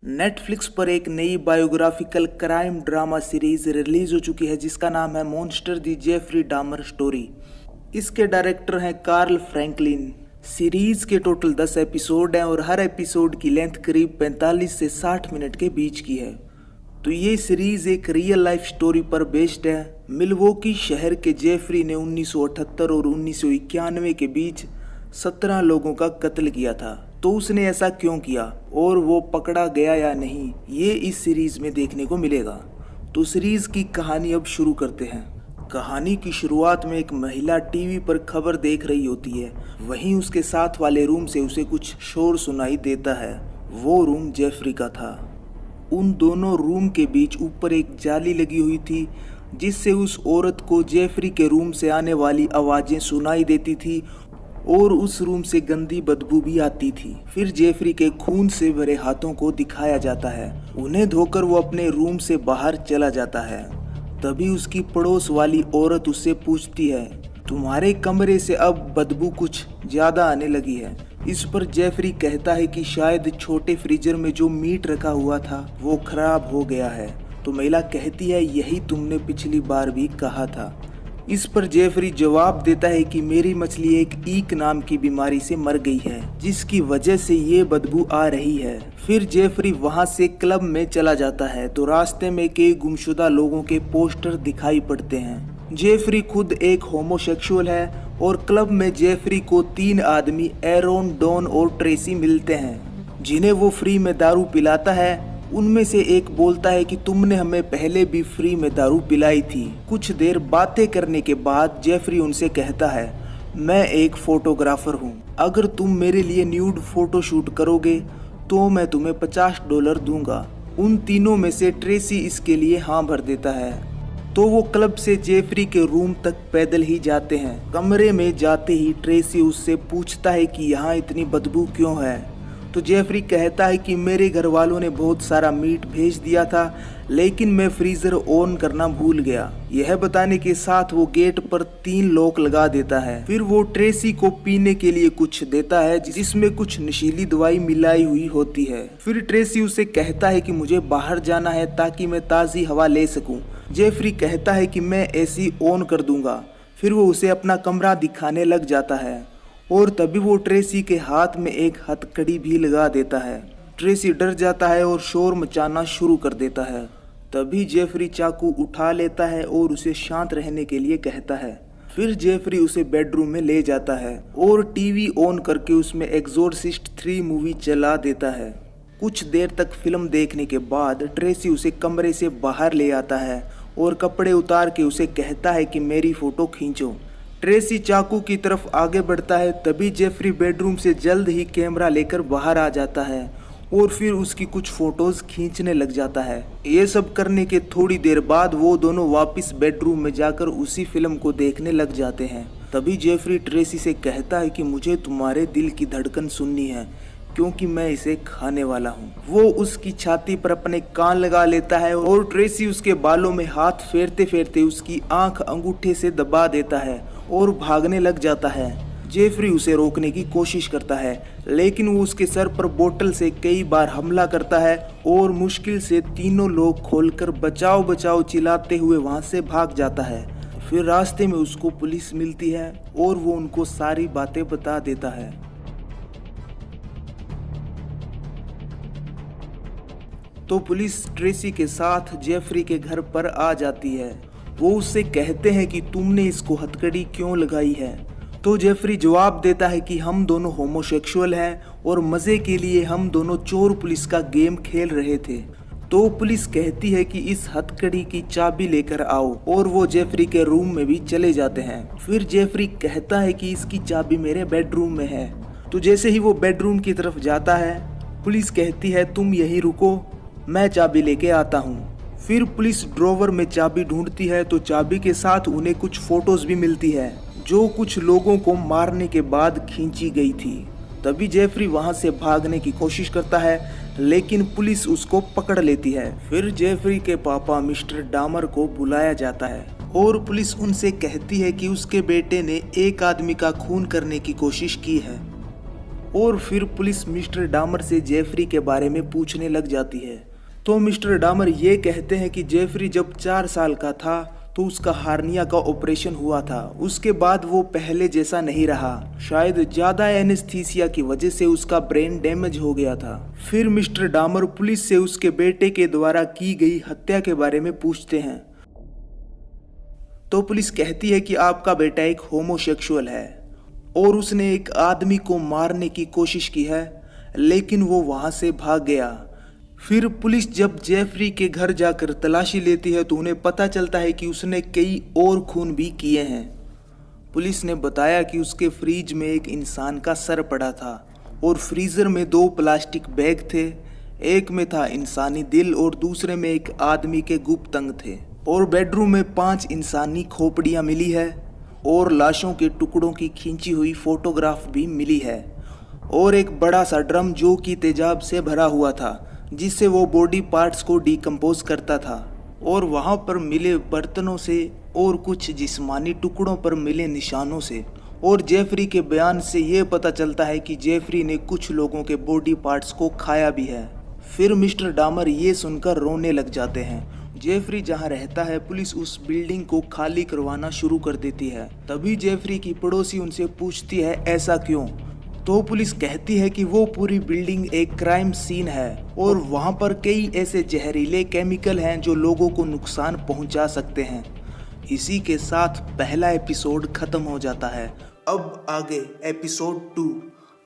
Netflix पर एक नई biographical crime drama series release हो चुकी है जिसका नाम है मॉन्स्टर दी जेफरी डामर स्टोरी। इसके डायरेक्टर हैं कार्ल फ्रैंकलिन। सीरीज के टोटल 10 एपिसोड हैं और हर एपिसोड की लेंथ करीब 45 से 60 मिनट के बीच की है। तो ये सीरीज एक रियल लाइफ स्टोरी पर बेस्ड है। मिल्वॉकी शहर के जेफरी ने 1978 और 1991 के बीच 17 लोगों का कत्ल किया था। तो उसने ऐसा क्यों किया और वो पकड़ा गया या नहीं, ये इस सीरीज में देखने को मिलेगा। तो सीरीज की कहानी अब शुरू करते हैं। कहानी की शुरुआत में एक महिला टीवी पर खबर देख रही होती है। वहीं उसके साथ वाले रूम से उसे कुछ शोर सुनाई देता है। वो रूम जेफरी का था। उन दोनों रूम के बीच ऊपर एक जाली लगी हुई थी जिससे उस औरत को जेफरी के रूम से आने वाली आवाजें सुनाई देती थी और उस रूम से गंदी बदबू भी आती थी। फिर जेफरी के खून से भरे हाथों को दिखाया जाता है। उन्हें धोकर वो अपने रूम से बाहर चला जाता है। तभी उसकी पड़ोस वाली औरत उससे पूछती है, तुम्हारे कमरे से अब बदबू कुछ ज्यादा आने लगी है। इस पर जेफरी कहता है कि शायद छोटे फ्रीजर में जो मीट रखा हुआ था वो खराब हो गया है। तो महिला कहती है, यही तुमने पिछली बार भी कहा था। इस पर जेफरी जवाब देता है कि मेरी मछली एक ईक नाम की बीमारी से मर गई है जिसकी वजह से ये बदबू आ रही है। फिर जेफरी वहां से क्लब में चला जाता है तो रास्ते में कई गुमशुदा लोगों के पोस्टर दिखाई पड़ते हैं। जेफरी खुद एक होमोसेक्सुअल है और क्लब में जेफरी को 3 आदमी एरोन, डॉन और ट्रेसी मिलते हैं जिन्हें वो फ्री में दारू पिलाता है। उनमें से एक बोलता है कि तुमने हमें पहले भी फ्री में दारू पिलाई थी। कुछ देर बातें करने के बाद जेफरी उनसे कहता है, मैं एक फोटोग्राफर हूँ। अगर तुम मेरे लिए न्यूड फोटो शूट करोगे तो मैं तुम्हें $50 दूंगा। उन तीनों में से ट्रेसी इसके लिए हाँ भर देता है। तो वो क्लब से जेफरी के रूम तक पैदल ही जाते हैं। कमरे में जाते ही ट्रेसी उससे पूछता है कि यहाँ इतनी बदबू क्यों है। तो जेफरी कहता है कि मेरे घर वालों ने बहुत सारा मीट भेज दिया था लेकिन मैं फ्रीजर ऑन करना भूल गया। यह बताने के साथ वो गेट पर 3 लॉक लगा देता है। फिर वो ट्रेसी को पीने के लिए कुछ देता है जिसमें कुछ नशीली दवाई मिलाई हुई होती है। फिर ट्रेसी उसे कहता है कि मुझे बाहर जाना है ताकि मैं ताज़ी हवा ले सकूं। जेफरी कहता है कि मैं एसी ऑन कर दूंगा। फिर वो उसे अपना कमरा दिखाने लग जाता है और तभी वो ट्रेसी के हाथ में एक हथकड़ी भी लगा देता है। ट्रेसी डर जाता है और शोर मचाना शुरू कर देता है। तभी जेफरी चाकू उठा लेता है और उसे शांत रहने के लिए कहता है। फिर जेफरी उसे बेडरूम में ले जाता है और टीवी ऑन करके उसमें एक्सोर्सिस्ट 3 मूवी चला देता है। कुछ देर तक फिल्म देखने के बाद ट्रेसी उसे कमरे से बाहर ले आता है और कपड़े उतार के उसे कहता है कि मेरी फोटो खींचो। ट्रेसी चाकू की तरफ आगे बढ़ता है। तभी जेफरी बेडरूम से जल्द ही कैमरा लेकर बाहर आ जाता है और फिर उसकी कुछ फोटोज खींचने लग जाता है। ये सब करने के थोड़ी देर बाद वो दोनों वापस बेडरूम में जाकर उसी फिल्म को देखने लग जाते हैं। तभी जेफरी ट्रेसी से कहता है कि मुझे तुम्हारे दिल की धड़कन सुननी है क्योंकि मैं इसे खाने वाला हूँ। वो उसकी छाती पर अपने कान लगा लेता है और ट्रेसी उसके बालों में हाथ फेरते फेरते उसकी आंख अंगूठे से दबा देता है और भागने लग जाता है। जेफरी उसे रोकने की कोशिश करता है लेकिन वो उसके सर पर बोतल से कई बार हमला करता है और मुश्किल से तीनों लोग खोलकर बचाओ बचाओ चिल्लाते हुए वहां से भाग जाता है। फिर रास्ते में उसको पुलिस मिलती है और वो उनको सारी बातें बता देता है। तो पुलिस ट्रेसी के साथ जेफरी के घर पर आ जाती है। वो उससे कहते हैं कि तुमने इसको हथकड़ी क्यों लगाई है। तो जेफरी जवाब देता है कि हम दोनों होमोसेक्सुअल हैं और मजे के लिए हम दोनों चोर पुलिस का गेम खेल रहे थे। तो पुलिस कहती है कि इस हथकड़ी की चाबी लेकर आओ और वो जेफरी के रूम में भी चले जाते हैं। फिर जेफरी कहता है कि इसकी चाबी मेरे बेडरूम में है। तो जैसे ही वो बेडरूम की तरफ जाता है पुलिस कहती है तुम यहीं रुको, मैं चाबी लेके आता हूँ। फिर पुलिस ड्रॉवर में चाबी ढूंढती है तो चाबी के साथ उन्हें कुछ फोटोज भी मिलती है जो कुछ लोगों को मारने के बाद खींची गई थी। तभी जेफरी वहां से भागने की कोशिश करता है लेकिन पुलिस उसको पकड़ लेती है। फिर जेफरी के पापा मिस्टर डामर को बुलाया जाता है और पुलिस उनसे कहती है कि उसके बेटे ने एक आदमी का खून करने की कोशिश की है और फिर पुलिस मिस्टर डामर से जेफरी के बारे में पूछने लग जाती है। तो मिस्टर डामर ये कहते हैं कि जेफरी जब 4 साल का था तो उसका हार्निया का ऑपरेशन हुआ था। उसके बाद वो पहले जैसा नहीं रहा, शायद ज्यादा एनेस्थीसिया की वजह से उसका ब्रेन डैमेज हो गया था। फिर मिस्टर डामर पुलिस से उसके बेटे के द्वारा की गई हत्या के बारे में पूछते हैं। तो पुलिस कहती है कि आपका बेटा एक होमोसेक्सुअल है और उसने एक आदमी को मारने की कोशिश की है, लेकिन वो वहां से भाग गया। फिर पुलिस जब जेफरी के घर जाकर तलाशी लेती है तो उन्हें पता चलता है कि उसने कई और खून भी किए हैं। पुलिस ने बताया कि उसके फ्रिज में एक इंसान का सर पड़ा था और फ्रीजर में 2 प्लास्टिक बैग थे। एक में था इंसानी दिल और दूसरे में एक आदमी के गुप्त अंग थे। और बेडरूम में 5 इंसानी खोपड़ियां मिली है और लाशों के टुकड़ों की खींची हुई फोटोग्राफ भी मिली है और एक बड़ा सा ड्रम जो कि तेजाब से भरा हुआ था, जिससे वो बॉडी पार्ट्स को डिकम्पोज करता था। और वहाँ पर मिले बर्तनों से और कुछ जिस्मानी टुकड़ों पर मिले निशानों से और जेफरी के बयान से ये पता चलता है कि जेफरी ने कुछ लोगों के बॉडी पार्ट्स को खाया भी है। फिर मिस्टर डामर ये सुनकर रोने लग जाते हैं। जेफरी जहाँ रहता है, पुलिस उस बिल्डिंग को खाली करवाना शुरू कर देती है। तभी जेफरी की पड़ोसी उनसे पूछती है ऐसा क्यों। तो पुलिस कहती है कि वो पूरी बिल्डिंग एक क्राइम सीन है और वहाँ पर कई ऐसे जहरीले केमिकल हैं जो लोगों को नुकसान पहुँचा सकते हैं। इसी के साथ पहला एपिसोड खत्म हो जाता है। अब आगे एपिसोड 2।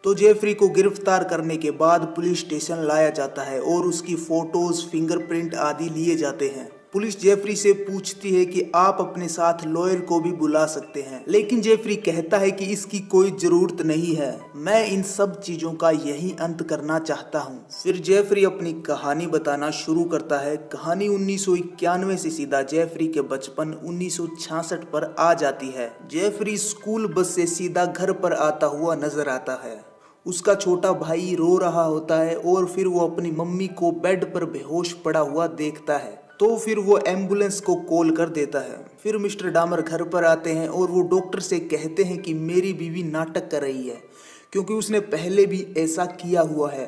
तो जेफरी को गिरफ्तार करने के बाद पुलिस स्टेशन लाया जाता है और उसकी फोटोज, फिंगरप्रिंट आदि लिए जाते हैं। पुलिस जेफरी से पूछती है कि आप अपने साथ लॉयर को भी बुला सकते हैं, लेकिन जेफरी कहता है कि इसकी कोई जरूरत नहीं है, मैं इन सब चीजों का यही अंत करना चाहता हूँ। फिर जेफरी अपनी कहानी बताना शुरू करता है। कहानी 1991 से सीधा जेफरी के बचपन 1966 पर आ जाती है। जेफरी स्कूल बस से सीधा घर पर आता हुआ नजर आता है। उसका छोटा भाई रो रहा होता है और फिर वो अपनी मम्मी को बेड पर बेहोश पड़ा हुआ देखता है। तो फिर वो एम्बुलेंस को कॉल कर देता है। फिर मिस्टर डामर घर पर आते हैं और वो डॉक्टर से कहते हैं कि मेरी बीवी नाटक कर रही है क्योंकि उसने पहले भी ऐसा किया हुआ है।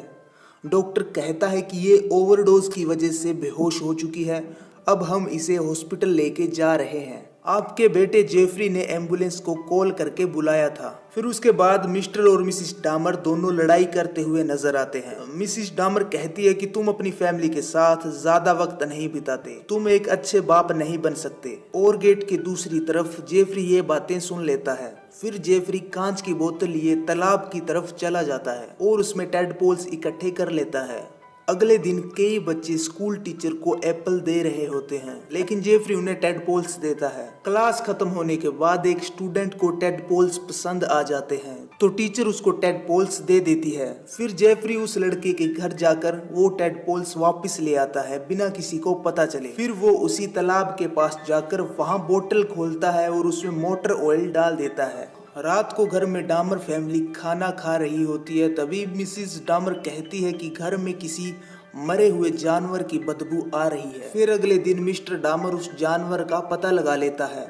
डॉक्टर कहता है कि ये ओवरडोज की वजह से बेहोश हो चुकी है, अब हम इसे हॉस्पिटल लेके जा रहे हैं। आपके बेटे जेफरी ने एम्बुलेंस को कॉल करके बुलाया था। फिर उसके बाद मिस्टर और मिसिस डामर दोनों लड़ाई करते हुए नजर आते हैं। मिसिस डामर कहती है कि तुम अपनी फैमिली के साथ ज्यादा वक्त नहीं बिताते, तुम एक अच्छे बाप नहीं बन सकते। और गेट के दूसरी तरफ जेफरी ये बातें सुन लेता है। फिर जेफरी कांच की बोतल लिए तालाब की तरफ चला जाता है और उसमें टेडपोल्स इकट्ठे कर लेता है। अगले दिन कई बच्चे स्कूल टीचर को एप्पल दे रहे होते हैं, लेकिन जेफरी उन्हें टेडपोल्स देता है। क्लास खत्म होने के बाद एक स्टूडेंट को टेडपोल्स पसंद आ जाते हैं तो टीचर उसको टेडपोल्स दे देती है। फिर जेफरी उस लड़के के घर जाकर वो टेडपोल्स वापस ले आता है बिना किसी को पता चले। फिर वो उसी तालाब के पास जाकर वहाँ बोतल खोलता है और उसमें मोटर ऑयल डाल देता है। रात को घर में डामर फैमिली खाना खा रही होती है। तभी मिसिस डामर कहती है कि घर में किसी मरे हुए जानवर की बदबू आ रही है। फिर अगले दिन मिस्टर डामर उस जानवर का पता लगा लेता है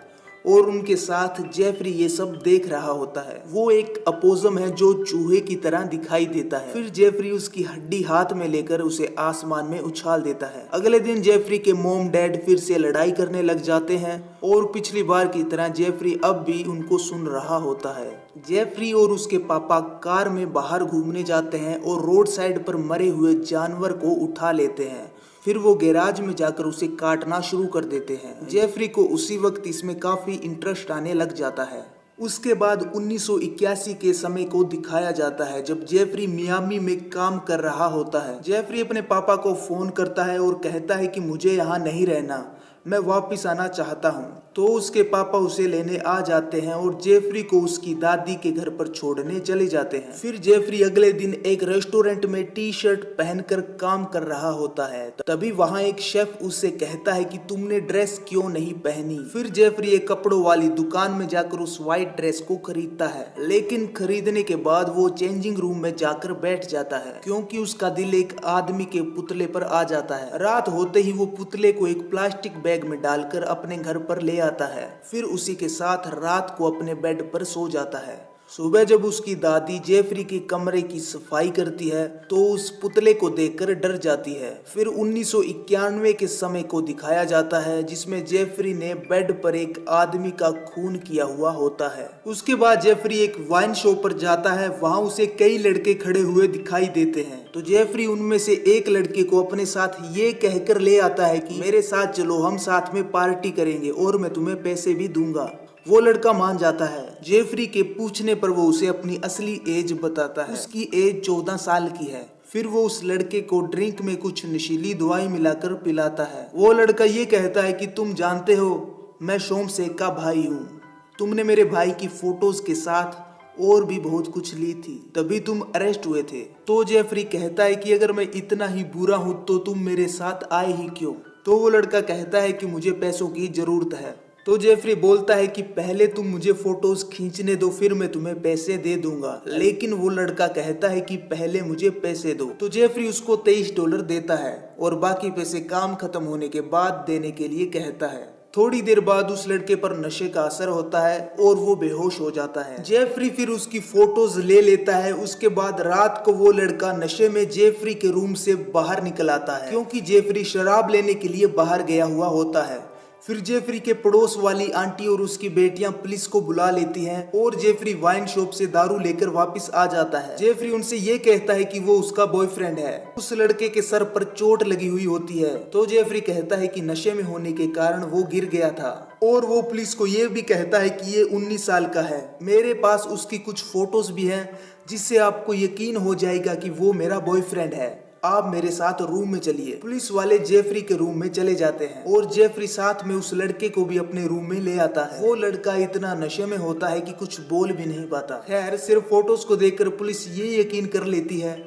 और उनके साथ जेफरी ये सब देख रहा होता है। वो एक अपोजम है जो चूहे की तरह दिखाई देता है। फिर जेफरी उसकी हड्डी हाथ में लेकर उसे आसमान में उछाल देता है। अगले दिन जेफरी के मॉम डैड फिर से लड़ाई करने लग जाते हैं और पिछली बार की तरह जेफरी अब भी उनको सुन रहा होता है। जेफरी और उसके पापा कार में बाहर घूमने जाते हैं और रोड साइड पर मरे हुए जानवर को उठा लेते हैं। फिर वो गैराज में जाकर उसे काटना शुरू कर देते हैं। जेफरी को उसी वक्त इसमें काफी इंटरेस्ट आने लग जाता है। उसके बाद 1981 के समय को दिखाया जाता है जब जेफरी मियामी में काम कर रहा होता है। जेफरी अपने पापा को फोन करता है और कहता है कि मुझे यहाँ नहीं रहना, मैं वापस आना चाहता हूँ। तो उसके पापा उसे लेने आ जाते हैं और जेफरी को उसकी दादी के घर पर छोड़ने चले जाते हैं। फिर जेफरी अगले दिन एक रेस्टोरेंट में टी शर्ट पहनकर काम कर रहा होता है। तभी वहाँ एक शेफ उससे कहता है कि तुमने ड्रेस क्यों नहीं पहनी। फिर जेफरी एक कपड़ों वाली दुकान में जाकर उस व्हाइट ड्रेस को खरीदता है, लेकिन खरीदने के बाद वो चेंजिंग रूम में जाकर बैठ जाता है क्योंकि उसका दिल एक आदमी के पुतले पर आ जाता है। रात होते ही वो पुतले को एक प्लास्टिक बैग में डालकर अपने घर पर ले आता है। फिर उसी के साथ रात को अपने बेड पर सो जाता है। सुबह जब उसकी दादी जेफरी के कमरे की सफाई करती है तो उस पुतले को देखकर डर जाती है। फिर 1991 के समय को दिखाया जाता है जिसमें जेफरी ने बेड पर एक आदमी का खून किया हुआ होता है। उसके बाद जेफरी एक वाइन शॉप पर जाता है, वहां उसे कई लड़के खड़े हुए दिखाई देते हैं। तो जेफरी उनमें से एक लड़के को अपने साथ ये कहकर ले आता है कि मेरे साथ चलो, हम साथ में पार्टी करेंगे और मैं तुम्हें पैसे भी दूंगा। वो लड़का मान जाता है। जेफरी के पूछने पर वो उसे अपनी असली एज बताता है। उसकी एज 14 साल की है। फिर वो उस लड़के को ड्रिंक में कुछ नशीली दवाई मिलाकर पिलाता है। वो लड़का ये कहता है कि तुम जानते हो मैं सोमशेख का भाई हूँ, तुमने मेरे भाई की फोटोज के साथ और भी बहुत कुछ ली थी, तभी तुम अरेस्ट हुए थे। तो जेफरी कहता है कि अगर मैं इतना ही बुरा हूँ तो तुम मेरे साथ आए ही क्यों। तो वो लड़का कहता है कि मुझे पैसों की जरूरत है। तो जेफरी बोलता है कि पहले तुम मुझे फोटोज खींचने दो, फिर मैं तुम्हें पैसे दे दूंगा। लेकिन वो लड़का कहता है कि पहले मुझे पैसे दो। तो जेफरी उसको $23 देता है और बाकी पैसे काम खत्म होने के बाद देने के लिए कहता है। थोड़ी देर बाद उस लड़के पर नशे का असर होता है और वो बेहोश हो जाता है। जेफरी फिर उसकी फोटोज ले लेता है। उसके बाद रात को वो लड़का नशे में जेफरी के रूम से बाहर निकल आता है क्योंकि जेफरी शराब लेने के लिए बाहर गया हुआ होता है। फिर जेफरी के पड़ोस वाली आंटी और उसकी बेटियां पुलिस को बुला लेती हैं और जेफरी वाइन शॉप से दारू लेकर वापस आ जाता है। जेफरी उनसे ये कहता है कि वो उसका बॉयफ्रेंड है। उस लड़के के सर पर चोट लगी हुई होती है। तो जेफरी कहता है कि नशे में होने के कारण वो गिर गया था और वो पुलिस को ये भी कहता है कि ये 19 साल का है। मेरे पास उसकी कुछ फोटोज भी हैं जिससे आपको यकीन हो जाएगा कि वो मेरा बॉयफ्रेंड है। आप मेरे साथ रूम में चलिए। पुलिस वाले जेफरी के रूम में चले जाते हैं और जेफरी साथ में उस लड़के को भी अपने रूम में ले आता है। वो लड़का इतना नशे में होता है कि कुछ बोल भी नहीं पाता। खैर, सिर्फ फोटोज को देखकर पुलिस ये यकीन कर लेती है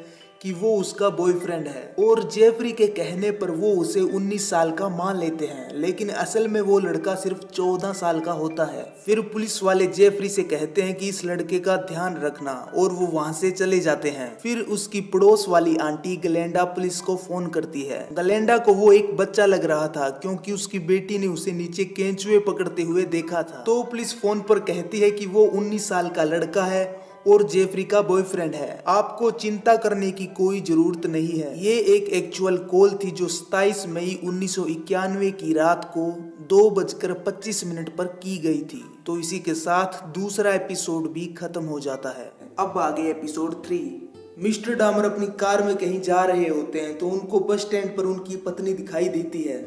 कि वो उसका बॉयफ्रेंड है और जेफरी के कहने पर वो उसे 19 साल का मान लेते हैं, लेकिन असल में वो लड़का सिर्फ 14 साल का होता है। फिर पुलिस वाले जेफरी से कहते हैं कि इस लड़के का ध्यान रखना और वो वहाँ से चले जाते हैं। फिर उसकी पड़ोस वाली आंटी गलेंडा पुलिस को फोन करती है। गलेंडा को वो एक बच्चा लग रहा था क्योंकि उसकी बेटी ने उसे नीचे केंचुए पकड़ते हुए देखा था। तो पुलिस फोन पर कहती है कि वो 19 साल का लड़का है और जेफरी का बॉयफ्रेंड है। आपको चिंता करने की कोई जरूरत नहीं है। ये एक एक्चुअल कॉल थी जो 27 मई 1991 की रात को 2:25 पर की गई थी। तो इसी के साथ दूसरा एपिसोड भी खत्म हो जाता है। अब आगे एपिसोड 3। मिस्टर डामर अपनी कार में कहीं जा रहे होते हैं तो उनको बस स्टैंड पर उनकी पत्नी दिखाई देती है।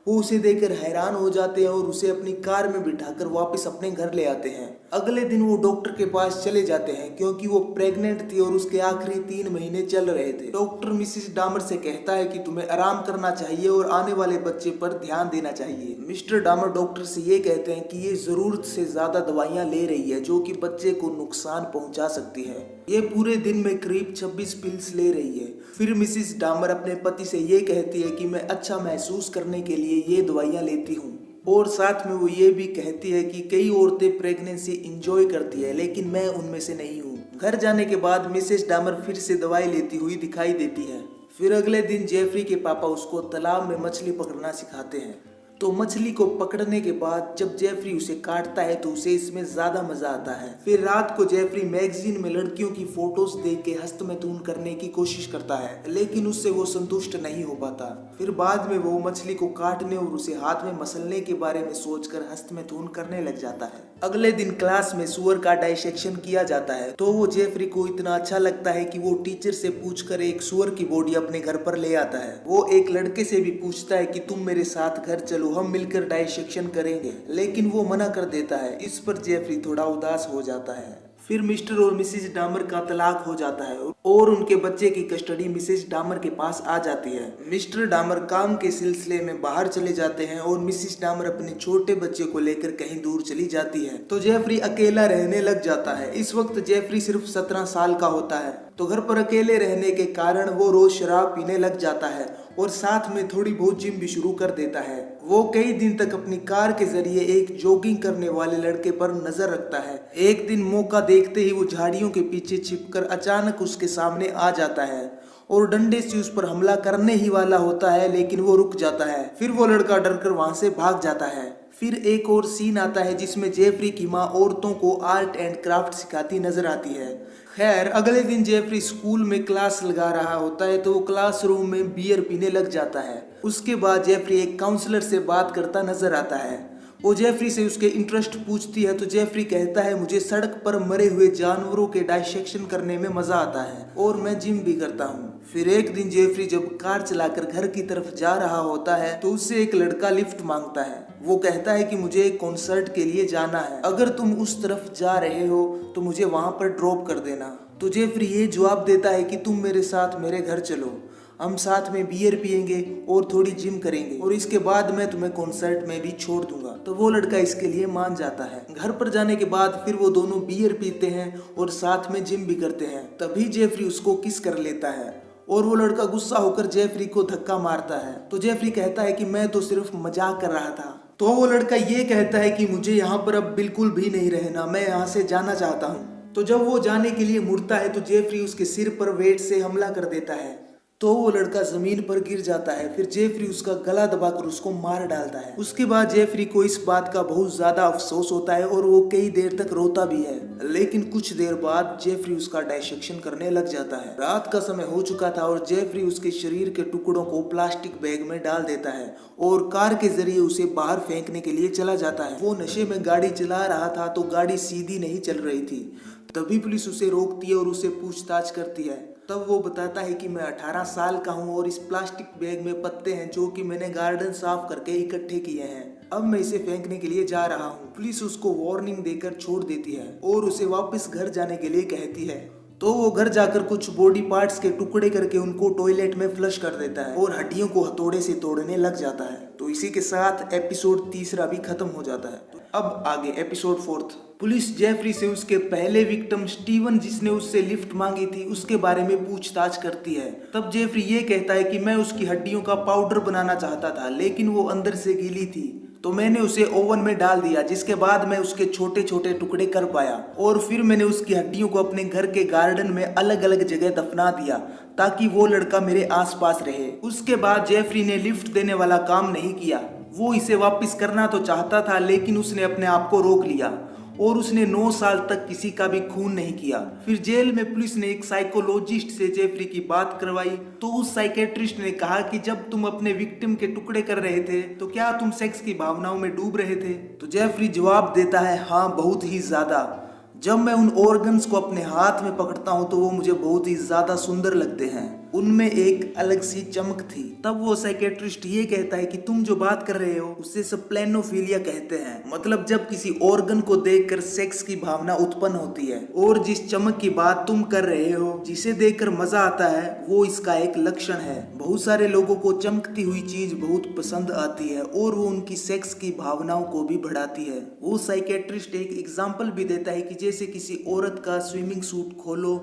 वो उसे देखकर हैरान हो जाते हैं और उसे अपनी कार में बिठाकर वापस अपने घर ले आते हैं। अगले दिन वो डॉक्टर के पास चले जाते हैं क्योंकि वो प्रेग्नेंट थी और उसके आखिरी 3 महीने चल रहे थे। डॉक्टर मिसेस डामर से कहता है कि तुम्हें आराम करना चाहिए और आने वाले बच्चे पर ध्यान देना चाहिए। मिस्टर डामर डॉक्टर से ये कहते हैं कि ये जरूरत से ज्यादा दवाइयाँ ले रही है जो कि बच्चे को नुकसान पहुंचा सकती है। ये पूरे दिन में करीब 26 पिल्स ले रही है। फिर मिसेस डामर अपने पति से ये कहती है कि मैं अच्छा महसूस करने के लिए ये दवाइयाँ लेती हूँ और साथ में वो ये भी कहती है कि कई औरतें प्रेगनेंसी इंजॉय करती है लेकिन मैं उनमें से नहीं हूँ। घर जाने के बाद मिसेस डामर फिर से दवाई लेती हुई दिखाई देती है। फिर अगले दिन जेफरी के पापा उसको तालाब में मछली पकड़ना सिखाते हैं। तो मछली को पकड़ने के बाद जब जेफरी उसे काटता है तो उसे इसमें ज्यादा मजा आता है। फिर रात को जेफरी मैगजीन में लड़कियों की फोटोज देख के हस्तमैथुन करने की कोशिश करता है लेकिन उससे वो संतुष्ट नहीं हो पाता। फिर बाद में वो मछली को काटने और उसे हाथ में मसलने के बारे में सोचकर हस्तमैथुन करने लग जाता है। अगले दिन क्लास में सुअर का डाइसेक्शन किया जाता है तो वो जेफरी को इतना अच्छा लगता है कि वो टीचर से पूछकर एक सुअर की बॉडी अपने घर पर ले आता है। वो एक लड़के से भी पूछता है कि तुम मेरे साथ घर चलो, हम मिलकर डाइसेक्शन करेंगे, लेकिन वो मना कर देता है। इस पर जेफरी थोड़ा उदास हो जाता है। फिर मिस्टर और मिसेस डामर का तलाक हो जाता है और उनके बच्चे की कस्टडी मिसेस डामर के पास आ जाती है। मिस्टर डामर काम के सिलसिले में बाहर चले जाते हैं और मिसेस डामर अपने छोटे बच्चे को लेकर कहीं दूर चली जाती है तो जेफरी अकेला रहने लग जाता है। इस वक्त जेफरी सिर्फ 17 साल का होता है तो घर पर अकेले रहने के कारण वो रोज शराब पीने लग जाता है और साथ में थोड़ी बहुत जिम भी शुरू कर देता है। वो कई दिन तक अपनी कार के जरिए एक जॉगिंग करने वाले लड़के पर नजर रखता है। एक दिन मौका देखते ही वो झाड़ियों के पीछे छिपकर अचानक उसके सामने आ जाता है और डंडे से उस पर हमला करने ही वाला होता है लेकिन वो रुक जाता है। फिर वो लड़का डरकर वहां से भाग जाता है। फिर एक और सीन आता है जिसमें जेफरी की माँ औरतों को आर्ट एंड क्राफ्ट सिखाती नजर आती है। खैर अगले दिन जेफरी स्कूल में क्लास लगा रहा होता है तो वो क्लासरूम में बियर पीने लग जाता है। उसके बाद जेफरी एक काउंसलर से बात करता नजर आता है। वो जेफरी से उसके इंटरेस्ट पूछती है तो जेफरी कहता है मुझे सड़क पर मरे हुए जानवरों के डाइसेक्शन करने में मजा आता है और मैं जिम भी करता हूँ। फिर एक दिन जेफरी जब कार चलाकर घर की तरफ जा रहा होता है तो उससे एक लड़का लिफ्ट मांगता है। वो कहता है कि मुझे एक कॉन्सर्ट के लिए जाना है, अगर तुम उस तरफ जा रहे हो तो मुझे वहां पर ड्रॉप कर देना। तो जेफरी ये जवाब देता है कि तुम मेरे साथ मेरे घर चलो, हम साथ में बियर पियेंगे और थोड़ी जिम करेंगे और इसके बाद मैं तुम्हें कॉन्सर्ट में भी छोड़ दूंगा। तो वो लड़का इसके लिए मान जाता है। घर पर जाने के बाद फिर वो दोनों बियर पीते हैं और साथ में जिम भी करते हैं। तभी जेफरी उसको किस कर लेता है और वो लड़का गुस्सा होकर जेफरी को धक्का मारता है। तो जेफरी कहता है कि मैं तो सिर्फ मजाक कर रहा था। तो वो लड़का ये कहता है कि मुझे यहाँ पर अब बिल्कुल भी नहीं रहना, मैं यहाँ से जाना चाहता हूँ। तो जब वो जाने के लिए मुड़ता है तो जेफरी उसके सिर पर वेट से हमला कर देता है। तो वो लड़का जमीन पर गिर जाता है। फिर जेफरी उसका गला दबाकर उसको मार डालता है। उसके बाद जेफरी को इस बात का बहुत ज्यादा अफसोस होता है और वो कई देर तक रोता भी है। लेकिन कुछ देर बाद जेफरी उसका डाइसेक्शन करने लग जाता है। रात का समय हो चुका था और जेफरी उसके शरीर के टुकड़ों को प्लास्टिक बैग में डाल देता है और कार के जरिए उसे बाहर फेंकने के लिए चला जाता है। वो नशे में गाड़ी चला रहा था तो गाड़ी सीधी नहीं चल रही थी। तभी पुलिस उसे रोकती है और उसे पूछताछ करती है। तब वो बताता है कि मैं 18 साल का हूँ और इस प्लास्टिक बैग में पत्ते हैं जो कि मैंने गार्डन साफ करके इकट्ठे किए हैं। अब मैं इसे फेंकने के लिए जा रहा हूँ। पुलिस उसको वार्निंग देकर छोड़ देती है और उसे वापस घर जाने के लिए कहती है। तो वो घर जाकर कुछ बॉडी पार्ट्स के टुकड़े करके उनको टॉयलेट में फ्लश कर देता है और हड्डियों को हथौड़े से तोड़ने लग जाता है। तो इसी के साथ एपिसोड 3 भी खत्म हो जाता है। तो अब आगे एपिसोड 4। पुलिस जेफरी से उसके पहले विक्टिम स्टीवन जिसने उससे लिफ्ट मांगी थी उसके बारे में पूछताछ करती है। तब जेफरी ये कहता है कि मैं उसकी हड्डियों का पाउडर बनाना चाहता था लेकिन वो अंदर से गीली थी तो मैंने उसे ओवन में डाल दिया, जिसके बाद मैं उसके छोटे छोटे टुकड़े कर पाया और फिर मैंने उसकी हड्डियों को अपने घर के गार्डन में अलग अलग जगह दफना दिया ताकि वो लड़का मेरे आसपास रहे। उसके बाद जेफरी ने लिफ्ट देने वाला काम नहीं किया। वो इसे वापस करना तो चाहता था लेकिन उसने अपने आप को रोक लिया और उसने 9 साल तक किसी का भी खून नहीं किया। फिर जेल में पुलिस ने एक साइकोलॉजिस्ट से जेफरी की बात करवाई तो उस साइकेट्रिस्ट ने कहा कि जब तुम अपने विक्टिम के टुकड़े कर रहे थे तो क्या तुम सेक्स की भावनाओं में डूब रहे थे? तो जेफरी जवाब देता है, हाँ बहुत ही ज्यादा। जब मैं उन ऑर्गन्स को अपने हाथ में पकड़ता हूँ तो वो मुझे बहुत ही ज्यादा सुंदर लगते हैं, उनमें एक अलग सी चमक थी। तब वो साइकेट्रिस्ट ये कहता है कि तुम जो बात कर रहे हो उसे स्प्लेनोफिलिया कहते हैं, मतलब जब किसी ऑर्गन को देखकर सेक्स की भावना उत्पन्न होती है। और जिस चमक की बात तुम कर रहे हो जिसे देखकर मजा आता है वो इसका एक लक्षण है। बहुत सारे लोगों को चमकती हुई चीज बहुत पसंद आती है और वो उनकी सेक्स की भावनाओं को भी बढ़ाती है। वो साइकेट्रिस्ट एक एग्जाम्पल भी देता है कि जैसे किसी औरत का स्विमिंग सूट खोलो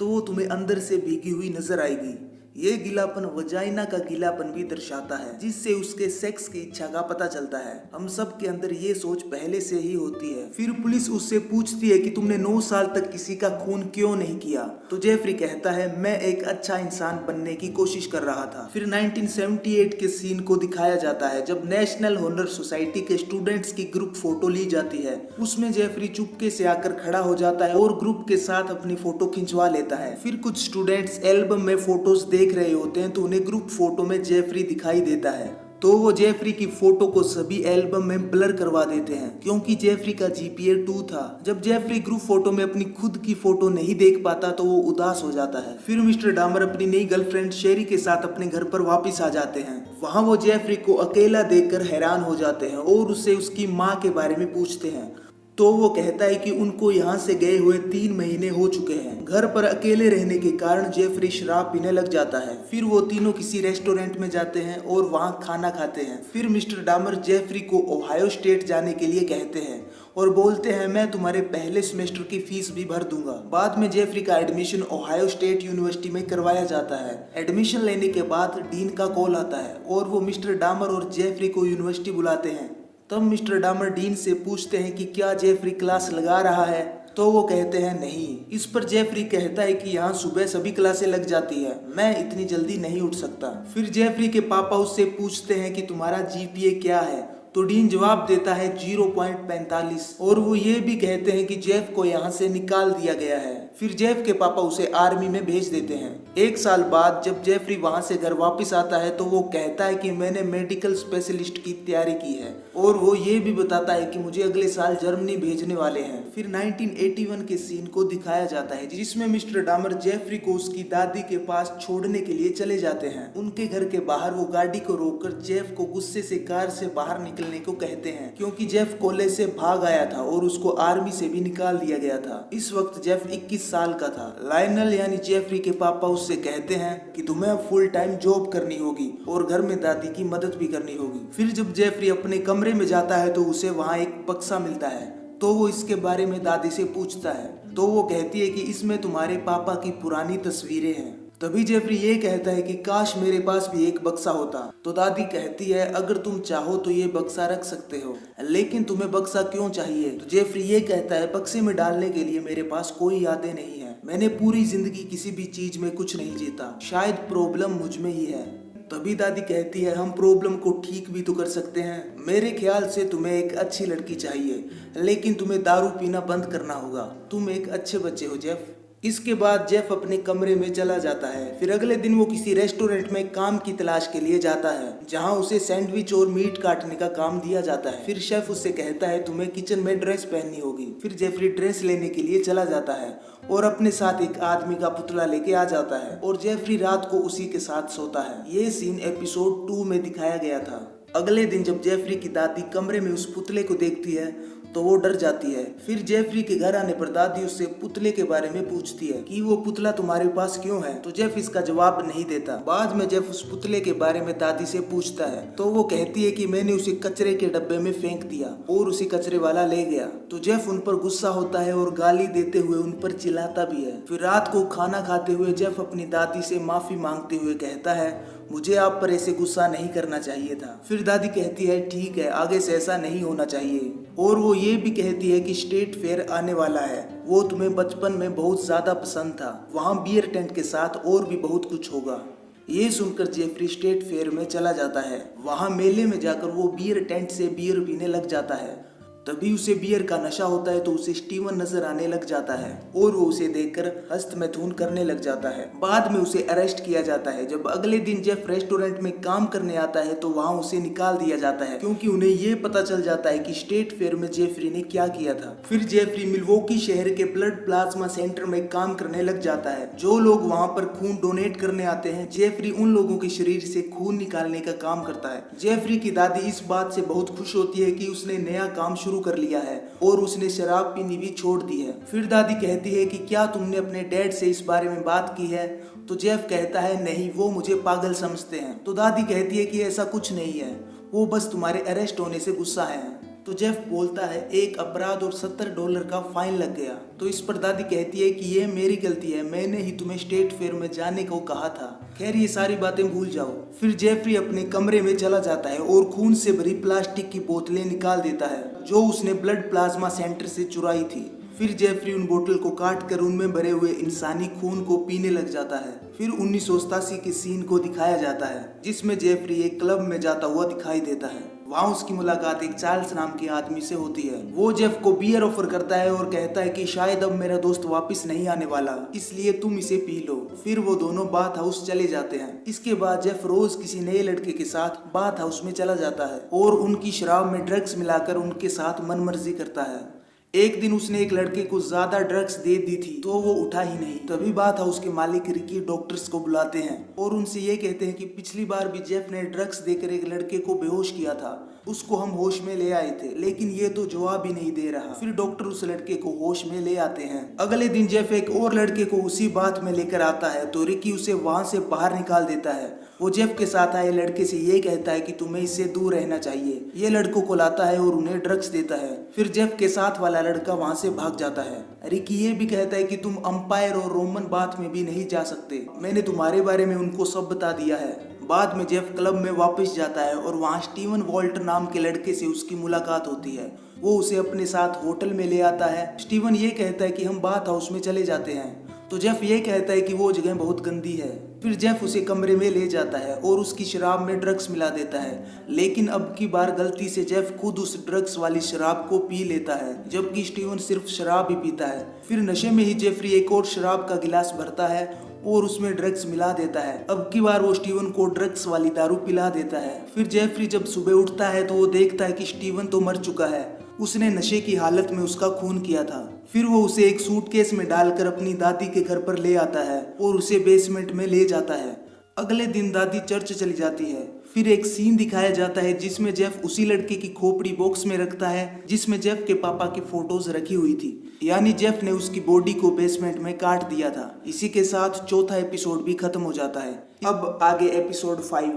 तो वो तुम्हें अंदर से भीगी हुई नजर आएगी। ये गीलापन वजाइना का गीलापन भी दर्शाता है जिससे उसके सेक्स की इच्छा का पता चलता है। हम सब के अंदर ये सोच पहले से ही होती है। फिर पुलिस उससे पूछती है कि तुमने 9 साल तक किसी का खून क्यों नहीं किया? तो जेफरी कहता है, मैं एक अच्छा इंसान बनने की कोशिश कर रहा था। फिर 1978 के सीन को दिखाया जाता है जब नेशनल हॉनर सोसाइटी के स्टूडेंट्स की ग्रुप फोटो ली जाती है। उसमें जेफरी चुपके से आकर खड़ा हो जाता है और ग्रुप के साथ अपनी फोटो खिंचवा लेता है। फिर कुछ स्टूडेंट्स एल्बम में फोटोज देख रहे होते हैं तो उन्हें ग्रुप फोटो में जेफरी दिखाई देता है तो वो जेफरी की फोटो को सभी एल्बम में ब्लर करवा देते हैं क्योंकि जेफरी का जीपीए 2 था। जब जेफरी ग्रुप फोटो में अपनी खुद की फोटो नहीं देख पाता तो वो उदास हो जाता है। फिर मिस्टर डामर अपनी नई गर्लफ्रेंड शेरी के साथ अपने घर पर वापस आ जाते हैं। वहाँ वो जेफरी को अकेला देखकर हैरान हो जाते हैं और उससे उसकी माँ के बारे में पूछते हैं तो वो कहता है कि उनको यहाँ से गए हुए 3 महीने हो चुके हैं। घर पर अकेले रहने के कारण जेफरी शराब पीने लग जाता है। फिर वो तीनों किसी रेस्टोरेंट में जाते हैं और वहाँ खाना खाते हैं। फिर मिस्टर डामर जेफरी को ओहायो स्टेट जाने के लिए कहते हैं और बोलते हैं, मैं तुम्हारे पहले सेमेस्टर की फीस भी भर दूंगा। बाद में जेफरी का एडमिशन ओहायो स्टेट यूनिवर्सिटी में करवाया जाता है। एडमिशन लेने के बाद डीन का कॉल आता है और वो मिस्टर डामर और जेफरी को यूनिवर्सिटी बुलाते हैं। तब मिस्टर डामर डीन से पूछते हैं कि क्या जेफरी क्लास लगा रहा है तो वो कहते हैं नहीं। इस पर जेफरी कहता है कि यहाँ सुबह सभी क्लासें लग जाती है, मैं इतनी जल्दी नहीं उठ सकता। फिर जेफरी के पापा उससे पूछते हैं कि तुम्हारा जीपीए क्या है तो डीन जवाब देता है 0.45 और वो ये भी कहते हैं कि जेफ को यहाँ से निकाल दिया गया है। फिर जेफ के पापा उसे आर्मी में भेज देते हैं। 1 साल बाद जब जेफरी वहाँ से घर वापस आता है तो वो कहता है कि मैंने मेडिकल स्पेशलिस्ट की तैयारी की है और वो ये भी बताता है कि मुझे अगले साल जर्मनी भेजने वाले हैं। फिर 1981 के सीन को दिखाया जाता है जिसमें मिस्टर डामर जेफरी को उसकी दादी के पास छोड़ने के लिए चले जाते हैं। उनके घर के बाहर वो गाड़ी को रोककर जेफ को गुस्से से कार से बाहर निकलने को कहते हैं क्योंकि जेफ कॉलेज से भाग आया था और उसको आर्मी से भी निकाल दिया गया था। इस वक्त जेफ 21 साल का था। लायनल यानी जेफरी के पापा उससे कहते हैं कि तुम्हें अब फुल टाइम जॉब करनी होगी और घर में दादी की मदद भी करनी होगी। फिर जब जेफरी अपने कमरे में जाता है तो उसे वहाँ एक बक्सा मिलता है तो वो इसके बारे में दादी से पूछता है तो वो कहती है कि इसमें तुम्हारे पापा की पुरानी तस्वीरें हैं। तभी जेफरी ये कहता है कि काश मेरे पास भी एक बक्सा होता। तो दादी कहती है अगर तुम चाहो तो ये बक्सा रख सकते हो, लेकिन तुम्हें बक्सा क्यों चाहिए? तो जेफरी ये कहता है बक्से में डालने के लिए मेरे पास कोई यादें नहीं है। मैंने पूरी जिंदगी किसी भी चीज में कुछ नहीं जीता, शायद प्रॉब्लम मुझ में ही है। तभी दादी कहती है हम प्रॉब्लम को ठीक भी तो कर सकते हैं। मेरे ख्याल से तुम्हें एक अच्छी लड़की चाहिए, लेकिन तुम्हें दारू पीना बंद करना होगा। तुम एक अच्छे बच्चे हो जेफ। इसके बाद जेफ अपने कमरे में चला जाता है। फिर अगले दिन वो किसी रेस्टोरेंट में काम की तलाश के लिए जाता है जहां उसे सैंडविच और मीट काटने का काम दिया जाता है। फिर शेफ उससे कहता है तुम्हें किचन में ड्रेस पहननी होगी। फिर जेफरी ड्रेस लेने के लिए चला जाता है और अपने साथ एक आदमी का पुतला लेके आ जाता है और जेफरी रात को उसी के साथ सोता है। ये सीन एपिसोड 2 में दिखाया गया था। अगले दिन जब जेफरी की दादी कमरे में उस पुतले को देखती है तो वो डर जाती है। फिर जेफरी के घर आने पर दादी उससे पुतले के बारे में पूछती है कि वो पुतला तुम्हारे पास क्यों है? तो जेफ इसका जवाब नहीं देता। बाद में जेफ उस पुतले के बारे में दादी से पूछता है तो वो कहती है कि मैंने उसे कचरे के डब्बे में फेंक दिया और उसे कचरे वाला ले गया। तो जेफ उन पर गुस्सा होता है और गाली देते हुए उन पर चिल्लाता भी है। फिर रात को खाना खाते हुए जेफ अपनी दादी से माफी मांगते हुए कहता है मुझे आप पर ऐसे गुस्सा नहीं करना चाहिए था। फिर दादी कहती है ठीक है, आगे से ऐसा नहीं होना चाहिए। और वो ये भी कहती है कि स्टेट फेयर आने वाला है, वो तुम्हें बचपन में बहुत ज्यादा पसंद था। वहाँ बियर टेंट के साथ और भी बहुत कुछ होगा। ये सुनकर जेफरी स्टेट फेयर में चला जाता है। वहाँ मेले में जाकर वो बियर टेंट से बियर पीने लग जाता है। तभी उसे बियर का नशा होता है तो उसे स्टीवन नजर आने लग जाता है और वो उसे देखकर हस्तमैथुन करने लग जाता है। बाद में उसे अरेस्ट किया जाता है। जब अगले दिन जेफ रेस्टोरेंट में काम करने आता है तो वहाँ उसे निकाल दिया जाता है क्योंकि उन्हें ये पता चल जाता है कि स्टेट फेयर में जेफरी ने क्या किया था। फिर जेफरी मिल्वॉकी शहर के ब्लड प्लाज्मा सेंटर में काम करने लग जाता है। जो लोग वहाँ पर खून डोनेट करने आते हैं जेफरी उन लोगों के शरीर से खून निकालने का काम करता है। जेफरी की दादी इस बात से बहुत खुश होती है कि उसने नया काम शुरू कर लिया है और उसने शराब पीनी भी छोड़ दी है। फिर दादी कहती है कि क्या तुमने अपने डैड से इस बारे में बात की है? तो जेफ कहता है नहीं, वो मुझे पागल समझते हैं। तो दादी कहती है कि ऐसा कुछ नहीं है, वो बस तुम्हारे अरेस्ट होने से गुस्सा है। तो जेफ बोलता है एक अपराध और $70 का फाइन लग गया। तो इस पर दादी कहती है कि ये मेरी गलती है, मैंने ही तुम्हें स्टेट फेयर में जाने को कहा था। खैर ये सारी बातें भूल जाओ। फिर जेफरी अपने कमरे में चला जाता है और खून से भरी प्लास्टिक की बोतलें निकाल देता है जो उसने ब्लड प्लाज्मा सेंटर से चुराई थी। फिर जेफरी उन बोतल को काट कर उनमें भरे हुए इंसानी खून को पीने लग जाता है। फिर 1987 के सीन को दिखाया जाता है जिसमें जेफरी एक क्लब में जाता हुआ दिखाई देता है। वहाँ उसकी मुलाकात एक चार्ल्स नाम के आदमी से होती है। वो जेफ को बियर ऑफर करता है और कहता है कि शायद अब मेरा दोस्त वापस नहीं आने वाला, इसलिए तुम इसे पी लो। फिर वो दोनों बाथ हाउस चले जाते हैं। इसके बाद जेफ रोज किसी नए लड़के के साथ बाथ हाउस में चला जाता है और उनकी शराब में ड्रग्स मिलाकर उनके साथ मनमर्जी करता है। एक दिन उसने एक लड़के को ज्यादा ड्रग्स दे दी थी तो वो उठा ही नहीं। तभी बात हाउस के मालिक रिकी डॉक्टर्स को बुलाते हैं और उनसे ये कहते हैं कि पिछली बार भी जेफ ने ड्रग्स देकर एक लड़के को बेहोश किया था, उसको हम होश में ले आए थे, लेकिन ये तो जवाब ही नहीं दे रहा। फिर डॉक्टर उस लड़के को होश में ले आते हैं। अगले दिन जेफ एक और लड़के को उसी बात में लेकर आता है तो रिकी उसे वहां से बाहर निकाल देता है। वो जेफ के साथ आए लड़के से ये कहता है कि तुम्हें इससे दूर रहना चाहिए। ये लड़कों को लाता है और उन्हें ड्रग्स देता है। फिर जेफ के साथ वाला लड़का वहां से भाग जाता है। रिकी ये भी कहता है कि तुम अंपायर और रोमन बाथ में भी नहीं जा सकते, मैंने तुम्हारे बारे में उनको सब बता दिया है। बाद में जेफ क्लब में वापस जाता है और वहाँ स्टीवन वॉल्टर नाम के लड़के से उसकी मुलाकात होती है। वो उसे अपने साथ होटल में ले आता है। स्टीवन ये कहता है कि हम बाथ हाउस में चले जाते हैं। तो जेफ ये कहता है कि वो जगह बहुत गंदी है। फिर जेफ उसे कमरे में ले जाता है और उसकी शराब में ड्रग्स मिला देता है, लेकिन अब की बार गलती से जेफ खुद उस ड्रग्स वाली शराब को पी लेता है, जबकि स्टीवन सिर्फ शराब ही पीता है। फिर नशे में ही जेफरी एक और शराब का गिलास भरता है और उसमें ड्रग्स मिला देता है। अब की बार वो स्टीवन को ड्रग्स वाली दारू पिला देता है। फिर जेफरी जब सुबह उठता है तो वो देखता है कि स्टीवन तो मर चुका है, उसने नशे की हालत में उसका खून किया था। फिर वो उसे एक सूटकेस में डालकर अपनी दादी के घर पर ले आता है और उसे बेसमेंट में ले जाता है। अगले दिन दादी चर्च चली जाती है। फिर एक सीन दिखाया जाता है जिसमें जेफ उसी लड़के की खोपड़ी बॉक्स में रखता है जिसमें जेफ के पापा की फोटोज रखी हुई थी, यानी जेफ ने उसकी बॉडी को बेसमेंट में काट दिया था। इसी के साथ चौथा एपिसोड भी खत्म हो जाता है। अब आगे एपिसोड 5।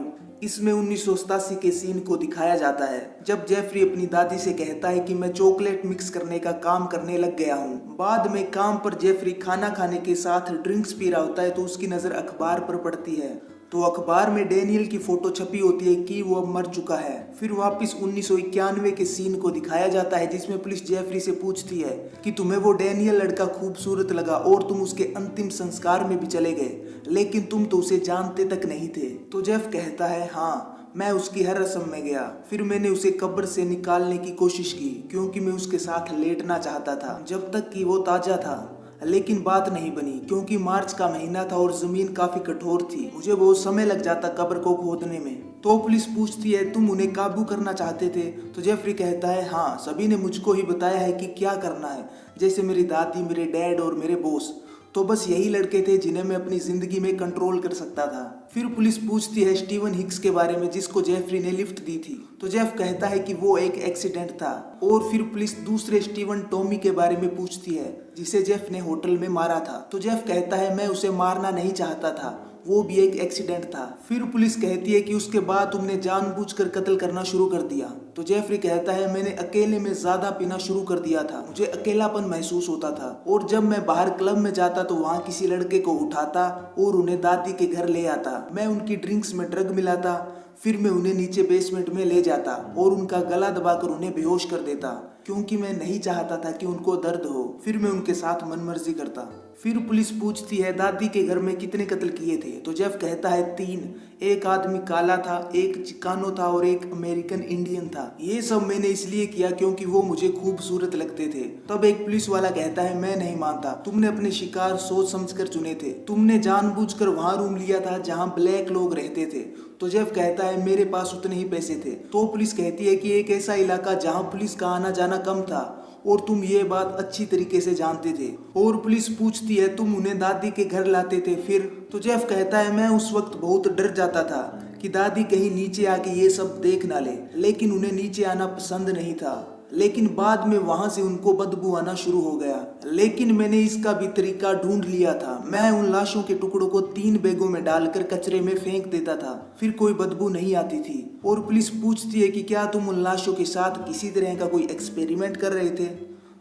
इसमें 1987 के सीन को दिखाया जाता है जब जेफरी अपनी दादी से कहता है कि मैं चॉकलेट मिक्स करने का काम करने लग गया हूँ। बाद में काम पर जेफरी खाना खाने के साथ ड्रिंक्स पी रहा होता है तो उसकी नज़र अखबार पर पड़ती है, तो अखबार में डेनियल की फोटो छपी होती है कि वो अब मर चुका है। फिर वापस 1991 के सीन को दिखाया जाता है जिसमें पुलिस जेफरी से पूछती है कि तुम्हें वो डेनियल लड़का खूबसूरत लगा और तुम उसके अंतिम संस्कार में भी चले गए, लेकिन तुम तो उसे जानते तक नहीं थे। तो जेफ कहता है हाँ, मैं उसकी हर रस्म में गया। फिर मैंने उसे कब्र से निकालने की कोशिश की क्योंकि मैं उसके साथ लेटना चाहता था जब तक कि वो ताजा था, लेकिन बात नहीं बनी क्योंकि मार्च का महीना था और जमीन काफी कठोर थी। मुझे बहुत समय लग जाता कब्र को खोदने में। तो पुलिस पूछती है तुम उन्हें काबू करना चाहते थे? तो जेफरी कहता है हाँ, सभी ने मुझको ही बताया है कि क्या करना है, जैसे मेरी दादी, मेरे डैड और मेरे बॉस। तो बस यही लड़के थे जिन्हें मैं अपनी जिंदगी में कंट्रोल कर सकता था। फिर पुलिस पूछती है स्टीवन हिक्स के बारे में जिसको जेफरी ने लिफ्ट दी थी। तो जेफ कहता है कि वो एक एक्सीडेंट था। और फिर पुलिस दूसरे स्टीवन टॉमी के बारे में पूछती है जिसे जेफ ने होटल में मारा था। तो जेफ कहता है मैं उसे मारना नहीं चाहता था, वो भी एक एक्सीडेंट था। फिर पुलिस कहती है कि उसके बाद तुमने जानबूझकर कत्ल करना शुरू कर दिया। तो जेफरी कहता है मैंने अकेले में ज्यादा पीना शुरू कर दिया था, मुझे अकेलापन महसूस होता था और जब मैं बाहर क्लब में जाता तो वहाँ किसी लड़के को उठाता और उन्हें दादी के घर ले आता। मैं उनकी ड्रिंक्स में ड्रग मिलाता, फिर मैं उन्हें नीचे बेसमेंट में ले जाता और उनका गला दबाकर उन्हें बेहोश कर देता क्योंकि मैं नहीं चाहता था कि उनको दर्द हो। फिर मैं उनके साथ मनमर्जी करता। फिर पुलिस पूछती है दादी के घर में कितने कत्ल किए थे? तो जेफ कहता है 3। एक आदमी काला था, एक चिकानो था और एक अमेरिकन इंडियन था। ये सब मैंने इसलिए किया क्योंकि वो मुझे खूबसूरत लगते थे। तब एक पुलिस वाला कहता है मैं नहीं मानता, तुमने अपने शिकार सोच समझकर चुने थे, तुमने जानबूझकर वहां रूम लिया था जहां ब्लैक लोग रहते थे। तो जेफ कहता है मेरे पास उतने ही पैसे थे। तो पुलिस कहती है कि एक ऐसा इलाका जहां पुलिस का आना जाना कम था और तुम ये बात अच्छी तरीके से जानते थे। और पुलिस पूछती है तुम उन्हें दादी के घर लाते थे फिर? तो जेफ कहता है मैं उस वक्त बहुत डर जाता था कि दादी कहीं नीचे आके ये सब देख ना ले, लेकिन उन्हें नीचे आना पसंद नहीं था। लेकिन बाद में वहां से उनको बदबू आना शुरू हो गया, लेकिन मैंने इसका भी तरीका ढूंढ लिया था। मैं उन लाशों के टुकड़ों को 3 बैगों में डालकर कचरे में फेंक देता था, फिर कोई बदबू नहीं आती थी। और पुलिस पूछती है कि क्या तुम उन लाशों के साथ किसी तरह का कोई एक्सपेरिमेंट कर रहे थे?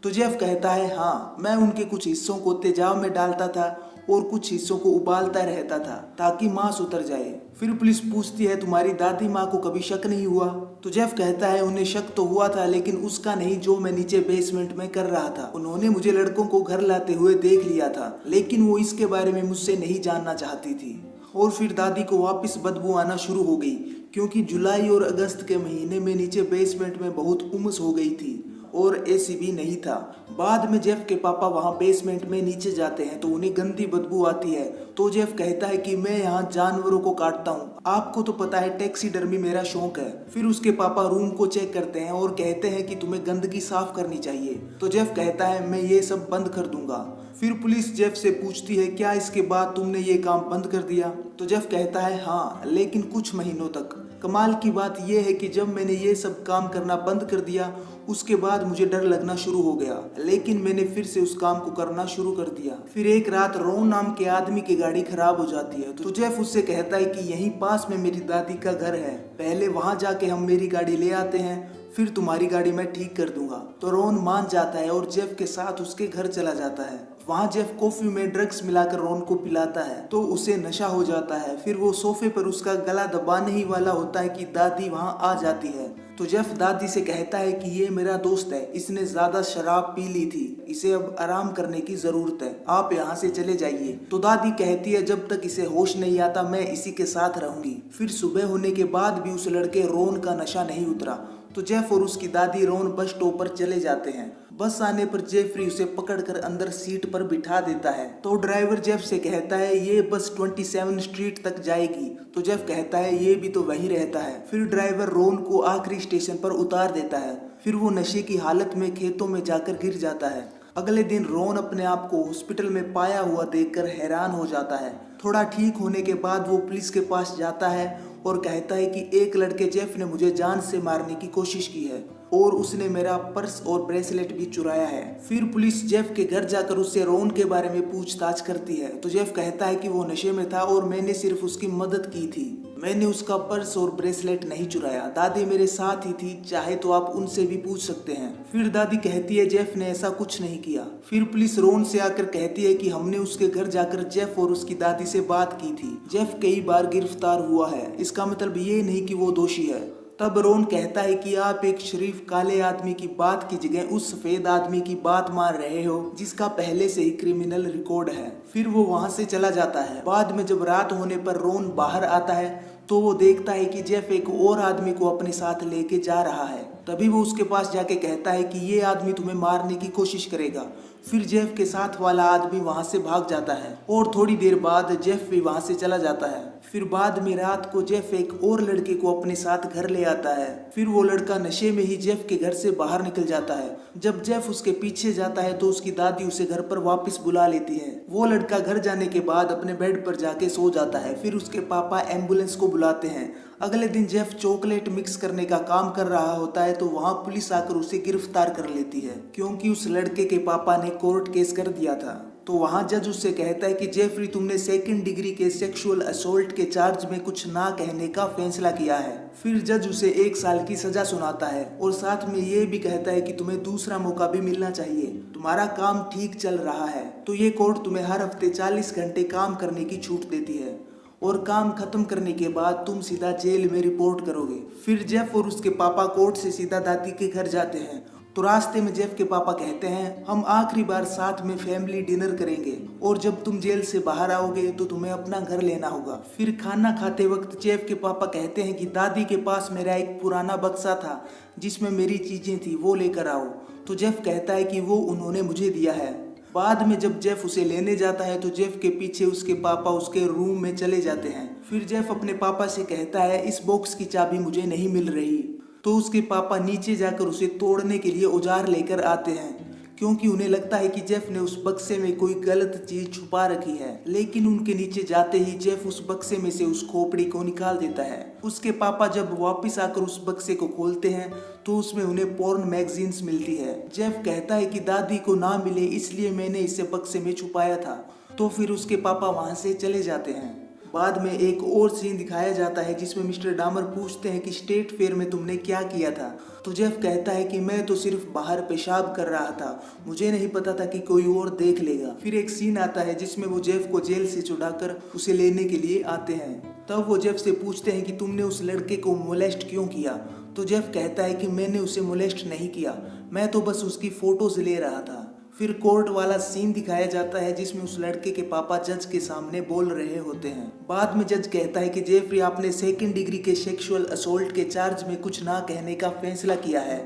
तो जेफ कहता है हाँ, मैं उनके कुछ हिस्सों को तेजाब में डालता था और कुछ हिस्सों को उबालता रहता था ताकि मांस उतर जाए। फिर पुलिस पूछती है तुम्हारी दादी माँ को कभी शक नहीं हुआ? तो जेफ कहता है उन्हें शक तो हुआ था, लेकिन उसका नहीं जो मैं नीचे बेसमेंट में कर रहा था। उन्होंने मुझे लड़कों को घर लाते हुए देख लिया था, लेकिन वो इसके बारे में मुझसे नहीं जानना चाहती थी। और फिर दादी को वापस बदबू आना शुरू हो गई क्योंकि जुलाई और अगस्त के महीने में नीचे बेसमेंट में बहुत उमस हो गई थी और एसी भी नहीं था। बाद में जेफ के पापा वहां बेसमेंट में नीचे जाते हैं तो उन्हें गंदी बदबू आती है। तो जेफ कहता है कि मैं यहाँ जानवरों को काटता हूँ, आपको तो पता है टैक्सीडर्मी मेरा शौक है। फिर उसके पापा रूम को चेक करते हैं और कहते हैं कि तुम्हें गंदगी साफ करनी चाहिए। तो जेफ कहता है मैं ये सब बंद कर दूंगा। फिर पुलिस जेफ से पूछती है क्या इसके बाद तुमने ये काम बंद कर दिया? तो जेफ कहता है हाँ, लेकिन कुछ महीनों तक। कमाल की बात यह है कि जब मैंने ये सब काम करना बंद कर दिया उसके बाद मुझे डर लगना शुरू हो गया, लेकिन मैंने फिर से उस काम को करना शुरू कर दिया। फिर एक रात रोन नाम के आदमी की गाड़ी खराब हो जाती है तो जेफ उससे कहता है कि यहीं पास में मेरी दादी का घर है, पहले वहां जाके हम मेरी गाड़ी ले आते हैं, फिर तुम्हारी गाड़ी मैं ठीक कर दूंगा। तो रोन मान जाता है और जेफ के साथ उसके घर चला जाता है। वहाँ जेफ कॉफी में ड्रग्स मिलाकर रोन को पिलाता है तो उसे नशा हो जाता है। फिर वो सोफे पर उसका गला दबाने ही वाला होता है कि दादी वहाँ आ जाती है। तो जेफ दादी से कहता है कि ये मेरा दोस्त है, इसने ज्यादा शराब पी ली थी, इसे अब आराम करने की जरूरत है, आप यहाँ से चले जाइए। तो दादी कहती है जब तक इसे होश नहीं आता मैं इसी के साथ रहूंगी। फिर सुबह होने के बाद भी उस लड़के रोन का नशा नहीं उतरा। तो जेफ और उसकी दादी रोन बस स्टॉप पर चले जाते हैं। बस आने पर जेफरी उसे पकड़कर अंदर सीट पर बिठा देता है। तो ड्राइवर जेफ से कहता है ये बस 27 स्ट्रीट तक जाएगी। तो जेफ कहता है ये भी तो वहीं रहता है। फिर ड्राइवर रोन को आखिरी स्टेशन पर उतार देता है। फिर वो नशे की हालत में खेतों में जाकर गिर जाता है। अगले दिन रोन अपने आप को हॉस्पिटल में पाया हुआ देखकर हैरान हो जाता है। थोड़ा ठीक होने के बाद वो पुलिस के पास जाता है और कहता है कि एक लड़के जेफ ने मुझे जान से मारने की कोशिश की है और उसने मेरा पर्स और ब्रेसलेट भी चुराया है। फिर पुलिस जेफ के घर जाकर उससे रोन के बारे में पूछताछ करती है। तो जेफ कहता है कि वो नशे में था और मैंने सिर्फ उसकी मदद की थी, मैंने उसका पर्स और ब्रेसलेट नहीं चुराया, दादी मेरे साथ ही थी, चाहे तो आप उनसे भी पूछ सकते हैं। फिर दादी कहती है जेफ ने ऐसा कुछ नहीं किया। फिर पुलिस रोन से आकर कहती है कि हमने उसके घर जाकर जेफ और उसकी दादी से बात की थी, जेफ कई बार गिरफ्तार हुआ है, इसका मतलब ये नहीं कि वो दोषी है। तब रोन कहता है कि आप एक शरीफ काले आदमी की बात की जगह उस सफेद आदमी की बात मान रहे हो जिसका पहले से ही क्रिमिनल रिकॉर्ड है। फिर वो वहां से चला जाता है। बाद में जब रात होने पर रोन बाहर आता है तो वो देखता है कि जेफ एक और आदमी को अपने साथ लेके जा रहा है। तभी वो उसके पास जाके कहता है कि ये आदमी तुम्हें मारने की कोशिश करेगा। फिर जेफ के साथ वाला आदमी वहां से भाग जाता है और थोड़ी देर बाद जेफ भी वहां से चला जाता है। फिर बाद में रात को जेफ एक और लड़के को अपने साथ घर ले आता है। फिर वो लड़का नशे में ही जेफ के घर से बाहर निकल जाता है। जब जेफ उसके पीछे जाता है तो उसकी दादी उसे घर पर वापस बुला लेती है। वो लड़का घर जाने के बाद अपने बेड पर जाके सो जाता है। फिर उसके पापा एम्बुलेंस को बुलाते हैं। अगले दिन जेफ चॉकलेट मिक्स करने का काम कर रहा होता है तो वहां पुलिस आकर उसे गिरफ्तार कर लेती है क्योंकि उस लड़के के पापा ने कोर्ट केस कर दिया था। तो वहां जज उससे कहता है कि जेफरी तुमने 2nd डिग्री के सेक्सुअल असोल्ट के चार्ज में कुछ ना कहने का फैसला किया है। फिर जज उसे 1 साल की सजा सुनाता है और साथ में ये भी कहता है कि तुम्हें दूसरा मौका भी मिलना चाहिए, तुम्हारा काम ठीक चल रहा है। तो ये कोर्ट तुम्हें हर हफ्ते 40 घंटे काम करने की छूट देती है और काम खत्म करने के बाद तुम सीधा जेल में रिपोर्ट करोगे। फिर जेफ और उसके पापा कोर्ट से सीधा दादी के घर जाते हैं। तो रास्ते में जेफ के पापा कहते हैं हम आखिरी बार साथ में फैमिली डिनर करेंगे और जब तुम जेल से बाहर आओगे तो तुम्हें अपना घर लेना होगा। फिर खाना खाते वक्त जेफ के पापा कहते हैं कि दादी के पास मेरा एक पुराना बक्सा था जिसमें मेरी चीजें थी, वो लेकर आओ। तो जेफ कहता है कि वो उन्होंने मुझे दिया है। बाद में जब जेफ उसे लेने जाता है तो जेफ के पीछे उसके पापा उसके रूम में चले जाते हैं। फिर जेफ अपने पापा से कहता है इस बॉक्स की चाबी मुझे नहीं मिल रही। तो उसके पापा नीचे जाकर उसे तोड़ने के लिए औजार लेकर आते हैं क्योंकि उन्हें लगता है कि जेफ ने उस बक्से में कोई गलत चीज छुपा रखी है। लेकिन उनके नीचे जाते ही जेफ उस बक्से में से उस खोपड़ी को निकाल देता है। उसके पापा जब वापस आकर उस बक्से को खोलते हैं तो उसमें उन्हें पोर्न मैगजीन्स मिलती है। जेफ कहता है कि दादी को ना मिले इसलिए मैंने इसे बक्से में छुपाया था। तो फिर उसके पापा वहां से चले जाते हैं। बाद में एक और सीन दिखाया जाता है जिसमें मिस्टर डामर पूछते हैं कि स्टेट फेयर में तुमने क्या किया था। तो जेफ कहता है कि मैं तो सिर्फ बाहर पेशाब कर रहा था, मुझे नहीं पता था कि कोई और देख लेगा। फिर एक सीन आता है जिसमें वो जेफ को जेल से छुड़ाकर उसे लेने के लिए आते हैं। तब वो जेफ से पूछते हैं कि तुमने उस लड़के को मोलेस्ट क्यों किया। तो जेफ कहता है कि मैंने उसे मोलेस्ट नहीं किया, मैं तो बस उसकी फोटोज ले रहा था। फिर कोर्ट वाला सीन दिखाया जाता है जिसमें उस लड़के के पापा जज के सामने बोल रहे होते हैं। बाद में जज कहता है कि जेफरी आपने 2nd डिग्री के सेक्सुअल असोल्ट के चार्ज में कुछ ना कहने का फैसला किया है,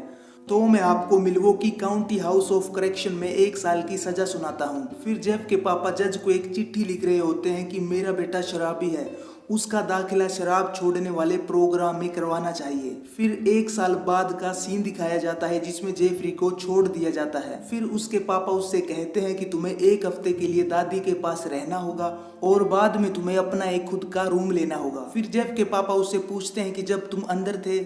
तो मैं आपको Milwaukee county house of correction में 1 साल की सजा सुनाता हूँ। फिर जेफ के पापा जज को एक चिट्ठी लिख रहे होते हैं कि मेरा बेटा शराबी है, उसका दाखिला शराब छोड़ने वाले प्रोग्राम में करवाना चाहिए। फिर 1 साल बाद का सीन दिखाया जाता है जिसमें जेफरी को छोड़ दिया जाता है। फिर उसके पापा उससे कहते हैं कि तुम्हें 1 हफ्ते के लिए दादी के पास रहना होगा और बाद में तुम्हें अपना एक खुद का रूम लेना होगा। फिर जेफ के पापा उससे पूछते हैं कि जब तुम अंदर थे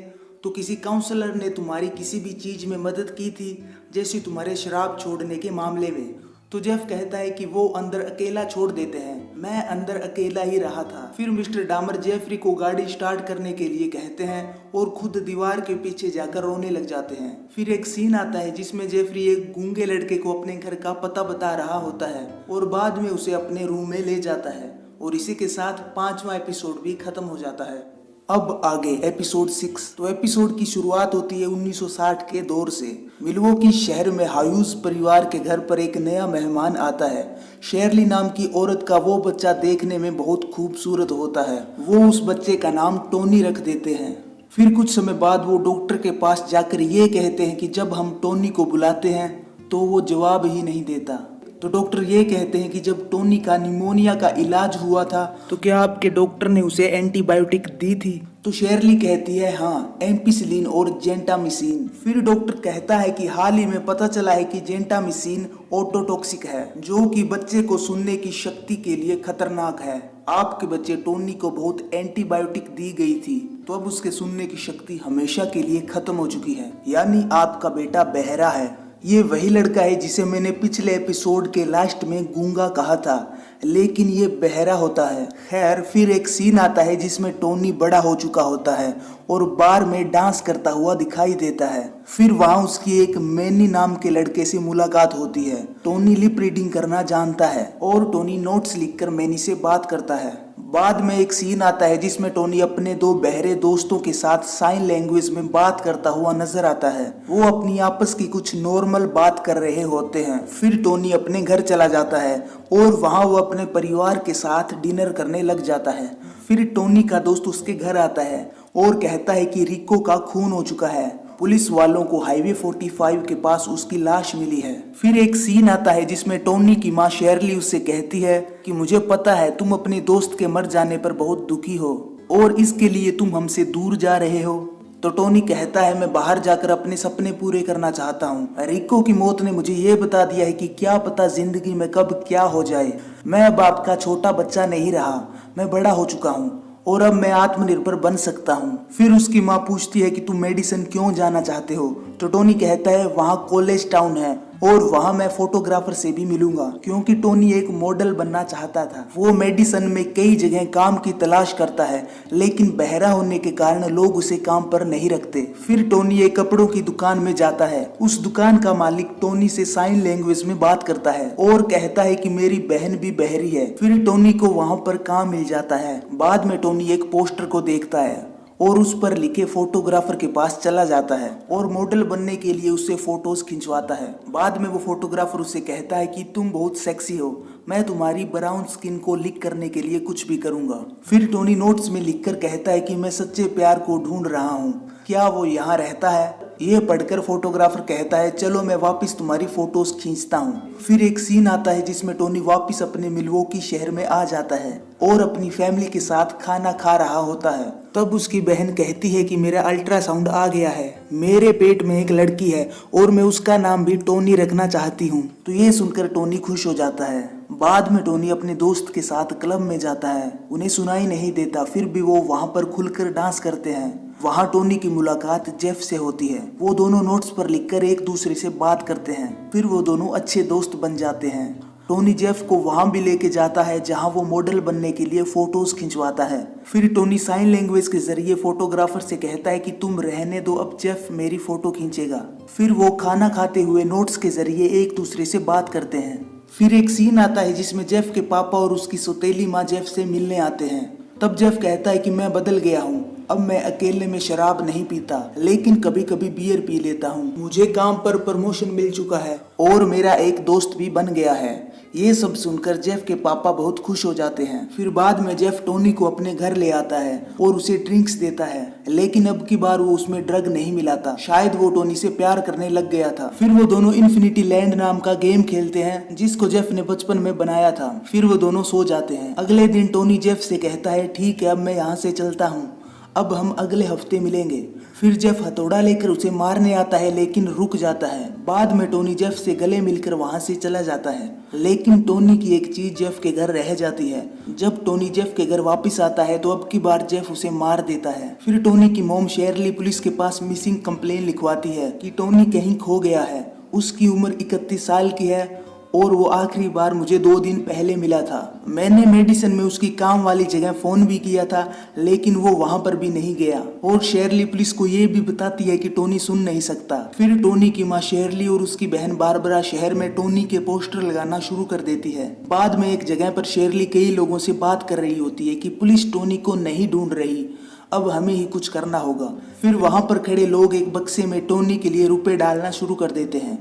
तो किसी काउंसलर ने तुम्हारी किसी भी चीज में मदद की थी, जैसे तुम्हारे शराब छोड़ने के मामले में। तो जेफ कहता है कि वो अंदर अकेला छोड़ देते हैं, मैं अंदर अकेला ही रहा था। फिर मिस्टर डामर जेफरी को गाड़ी स्टार्ट करने के लिए कहते हैं और खुद दीवार के पीछे जाकर रोने लग जाते हैं। फिर एक सीन आता है जिसमें जेफरी एक गूंगे लड़के को अपने घर का पता बता रहा होता है और बाद में उसे अपने रूम में ले जाता है। और इसी के साथ 5वां एपिसोड भी खत्म हो जाता है। अब आगे एपिसोड 6। तो एपिसोड की शुरुआत होती है 1960 के दौर से। मिल्वॉकी शहर में हायूज परिवार के घर पर एक नया मेहमान आता है। शेरली नाम की औरत का वो बच्चा देखने में बहुत खूबसूरत होता है। वो उस बच्चे का नाम टोनी रख देते हैं। फिर कुछ समय बाद वो डॉक्टर के पास जाकर ये कहते हैं कि जब हम टोनी को बुलाते हैं तो वो जवाब ही नहीं देता। तो डॉक्टर ये कहते हैं कि जब टोनी का निमोनिया का इलाज हुआ था तो क्या आपके डॉक्टर ने उसे एंटीबायोटिक दी थी? तो शेरली कहती है हाँ, एम्पिसिलिन और जेंटामिसिन। फिर डॉक्टर कहता है कि हाल ही में पता चला है कि जेंटामिसिन ऑटोटॉक्सिक है, जो कि बच्चे को सुनने की शक्ति के लिए खतरनाक है। आपके बच्चे टोनी को बहुत एंटीबायोटिक दी गई थी, तो अब उसके सुनने की शक्ति हमेशा के लिए खत्म हो चुकी है, यानी आपका बेटा बहरा है। ये वही लड़का है जिसे मैंने पिछले एपिसोड के लास्ट में गूंगा कहा था, लेकिन ये बहरा होता है। खैर, फिर एक सीन आता है जिसमें टोनी बड़ा हो चुका होता है और बार में डांस करता हुआ दिखाई देता है। फिर वहाँ उसकी एक मैनी नाम के लड़के से मुलाकात होती है। टोनी लिप रीडिंग करना जानता है और टोनी नोट्स लिखकर मैनी से बात करता है। बाद में एक सीन आता है जिसमें टोनी अपने दो बहरे दोस्तों के साथ साइन लैंग्वेज में बात करता हुआ नजर आता है। वो अपनी आपस की कुछ नॉर्मल बात कर रहे होते हैं। फिर टोनी अपने घर चला जाता है और वहाँ वो अपने परिवार के साथ डिनर करने लग जाता है। फिर टोनी का दोस्त उसके घर आता है और कहता है कि रिको का खून हो चुका है। पुलिस वालों को हाईवे 45 के पास उसकी लाश मिली है। फिर एक सीन आता है जिसमें टोनी की माँ शेरली उससे कहती है कि मुझे पता है तुम अपने दोस्त के मर जाने पर बहुत दुखी हो और इसके लिए तुम हमसे दूर जा रहे हो। तो टोनी कहता है मैं बाहर जाकर अपने सपने पूरे करना चाहता हूँ। रिको की मौत ने मुझे ये बता दिया है कि क्या पता जिंदगी में कब क्या हो जाए। मैं अब आपका छोटा बच्चा नहीं रहा, मैं बड़ा हो चुका हूँ और अब मैं आत्मनिर्भर बन सकता हूँ। फिर उसकी माँ पूछती है कि तुम मेडिसन क्यों जाना चाहते हो? तो टोनी कहता है वहाँ कॉलेज टाउन है और वहाँ मैं फोटोग्राफर से भी मिलूंगा, क्योंकि टोनी एक मॉडल बनना चाहता था। वो मेडिसन में कई जगह काम की तलाश करता है, लेकिन बहरा होने के कारण लोग उसे काम पर नहीं रखते। फिर टोनी एक कपड़ों की दुकान में जाता है। उस दुकान का मालिक टोनी से साइन लैंग्वेज में बात करता है और कहता है कि मेरी बहन भी बहरी है। फिर टोनी को वहाँ पर काम मिल जाता है। बाद में टोनी एक पोस्टर को देखता है और उस पर लिखे फोटोग्राफर के पास चला जाता है और मॉडल बनने के लिए उससे फोटोज खिंचवाता है। बाद में वो फोटोग्राफर उससे कहता है कि तुम बहुत सेक्सी हो, मैं तुम्हारी ब्राउन स्किन को लिक करने के लिए कुछ भी करूंगा। फिर टोनी नोट्स में लिखकर कहता है कि मैं सच्चे प्यार को ढूंढ रहा हूँ, क्या वो यहाँ रहता है? ये पढ़कर फोटोग्राफर कहता है चलो मैं वापस तुम्हारी फोटोज खींचता हूँ। फिर एक सीन आता है जिसमें टोनी वापस अपने मिल्वॉकी शहर में आ जाता है और अपनी फैमिली के साथ खाना खा रहा होता है। तब उसकी बहन कहती है कि मेरा अल्ट्रासाउंड आ गया है, मेरे पेट में एक लड़की है और मैं उसका नाम भी टोनी रखना चाहती हूँ। तो ये सुनकर टोनी खुश हो जाता है। बाद में टोनी अपने दोस्त के साथ क्लब में जाता है। उन्हें सुनाई नहीं देता, फिर भी वो वहाँ पर खुलकर डांस करते हैं। वहाँ टोनी की मुलाकात जेफ से होती है। वो दोनों नोट्स पर लिखकर एक दूसरे से बात करते हैं। फिर वो दोनों अच्छे दोस्त बन जाते हैं। टोनी जेफ को वहाँ भी लेके जाता है जहाँ वो मॉडल बनने के लिए फोटोज खिंचवाता है। फिर टोनी साइन लैंग्वेज के जरिए फोटोग्राफर से कहता है कि तुम रहने दो, अब जेफ मेरी फोटो खींचेगा। फिर वो खाना खाते हुए नोट्स के जरिए एक दूसरे से बात करते हैं। फिर एक सीन आता है जिसमें जेफ के पापा और उसकी सौतेली माँ जेफ से मिलने आते हैं। तब जेफ कहता है कि मैं बदल गया हूँ, अब मैं अकेले में शराब नहीं पीता, लेकिन कभी कभी बियर पी लेता हूँ। मुझे काम पर प्रमोशन मिल चुका है और मेरा एक दोस्त भी बन गया है। ये सब सुनकर जेफ के पापा बहुत खुश हो जाते हैं। फिर बाद में जेफ टोनी को अपने घर ले आता है और उसे ड्रिंक्स देता है, लेकिन अब की बार वो उसमें ड्रग नहीं मिलाता। शायद वो टोनी से प्यार करने लग गया था। फिर वो दोनों इन्फिनिटी लैंड नाम का गेम खेलते हैं जिसको जेफ ने बचपन में बनाया था। फिर वो दोनों सो जाते हैं। अगले दिन टोनी जेफ से कहता है ठीक है, अब मैं यहाँ से चलता हूँ, अब हम अगले हफ्ते मिलेंगे। फिर जेफ हथौड़ा लेकर उसे मारने आता है, लेकिन रुक जाता है। बाद में टोनी जेफ से गले मिलकर वहां से चला जाता है, लेकिन टोनी की एक चीज जेफ के घर रह जाती है। जब टोनी जेफ के घर वापस आता है तो अब की बार जेफ उसे मार देता है। फिर टोनी की मॉम शेरली पुलिस के पास मिसिंग कंप्लेन लिखवाती है कि टोनी कहीं खो गया है। उसकी उम्र 31 साल की है और वो आखिरी बार मुझे 2 दिन पहले मिला था। मैंने मेडिसन में उसकी काम वाली जगह फोन भी किया था, लेकिन वो वहां पर भी नहीं गया। और शेरली पुलिस को ये भी बताती है कि टोनी सुन नहीं सकता। फिर टोनी की माँ शेरली और उसकी बहन बारबरा शहर में टोनी के पोस्टर लगाना शुरू कर देती है। बाद में एक जगह पर शेरली कई लोगों से बात कर रही होती है कि पुलिस टोनी को नहीं ढूंढ रही, अब हमें ही कुछ करना होगा। फिर वहां पर खड़े लोग एक बक्से में टोनी के लिए रुपए डालना शुरू कर देते हैं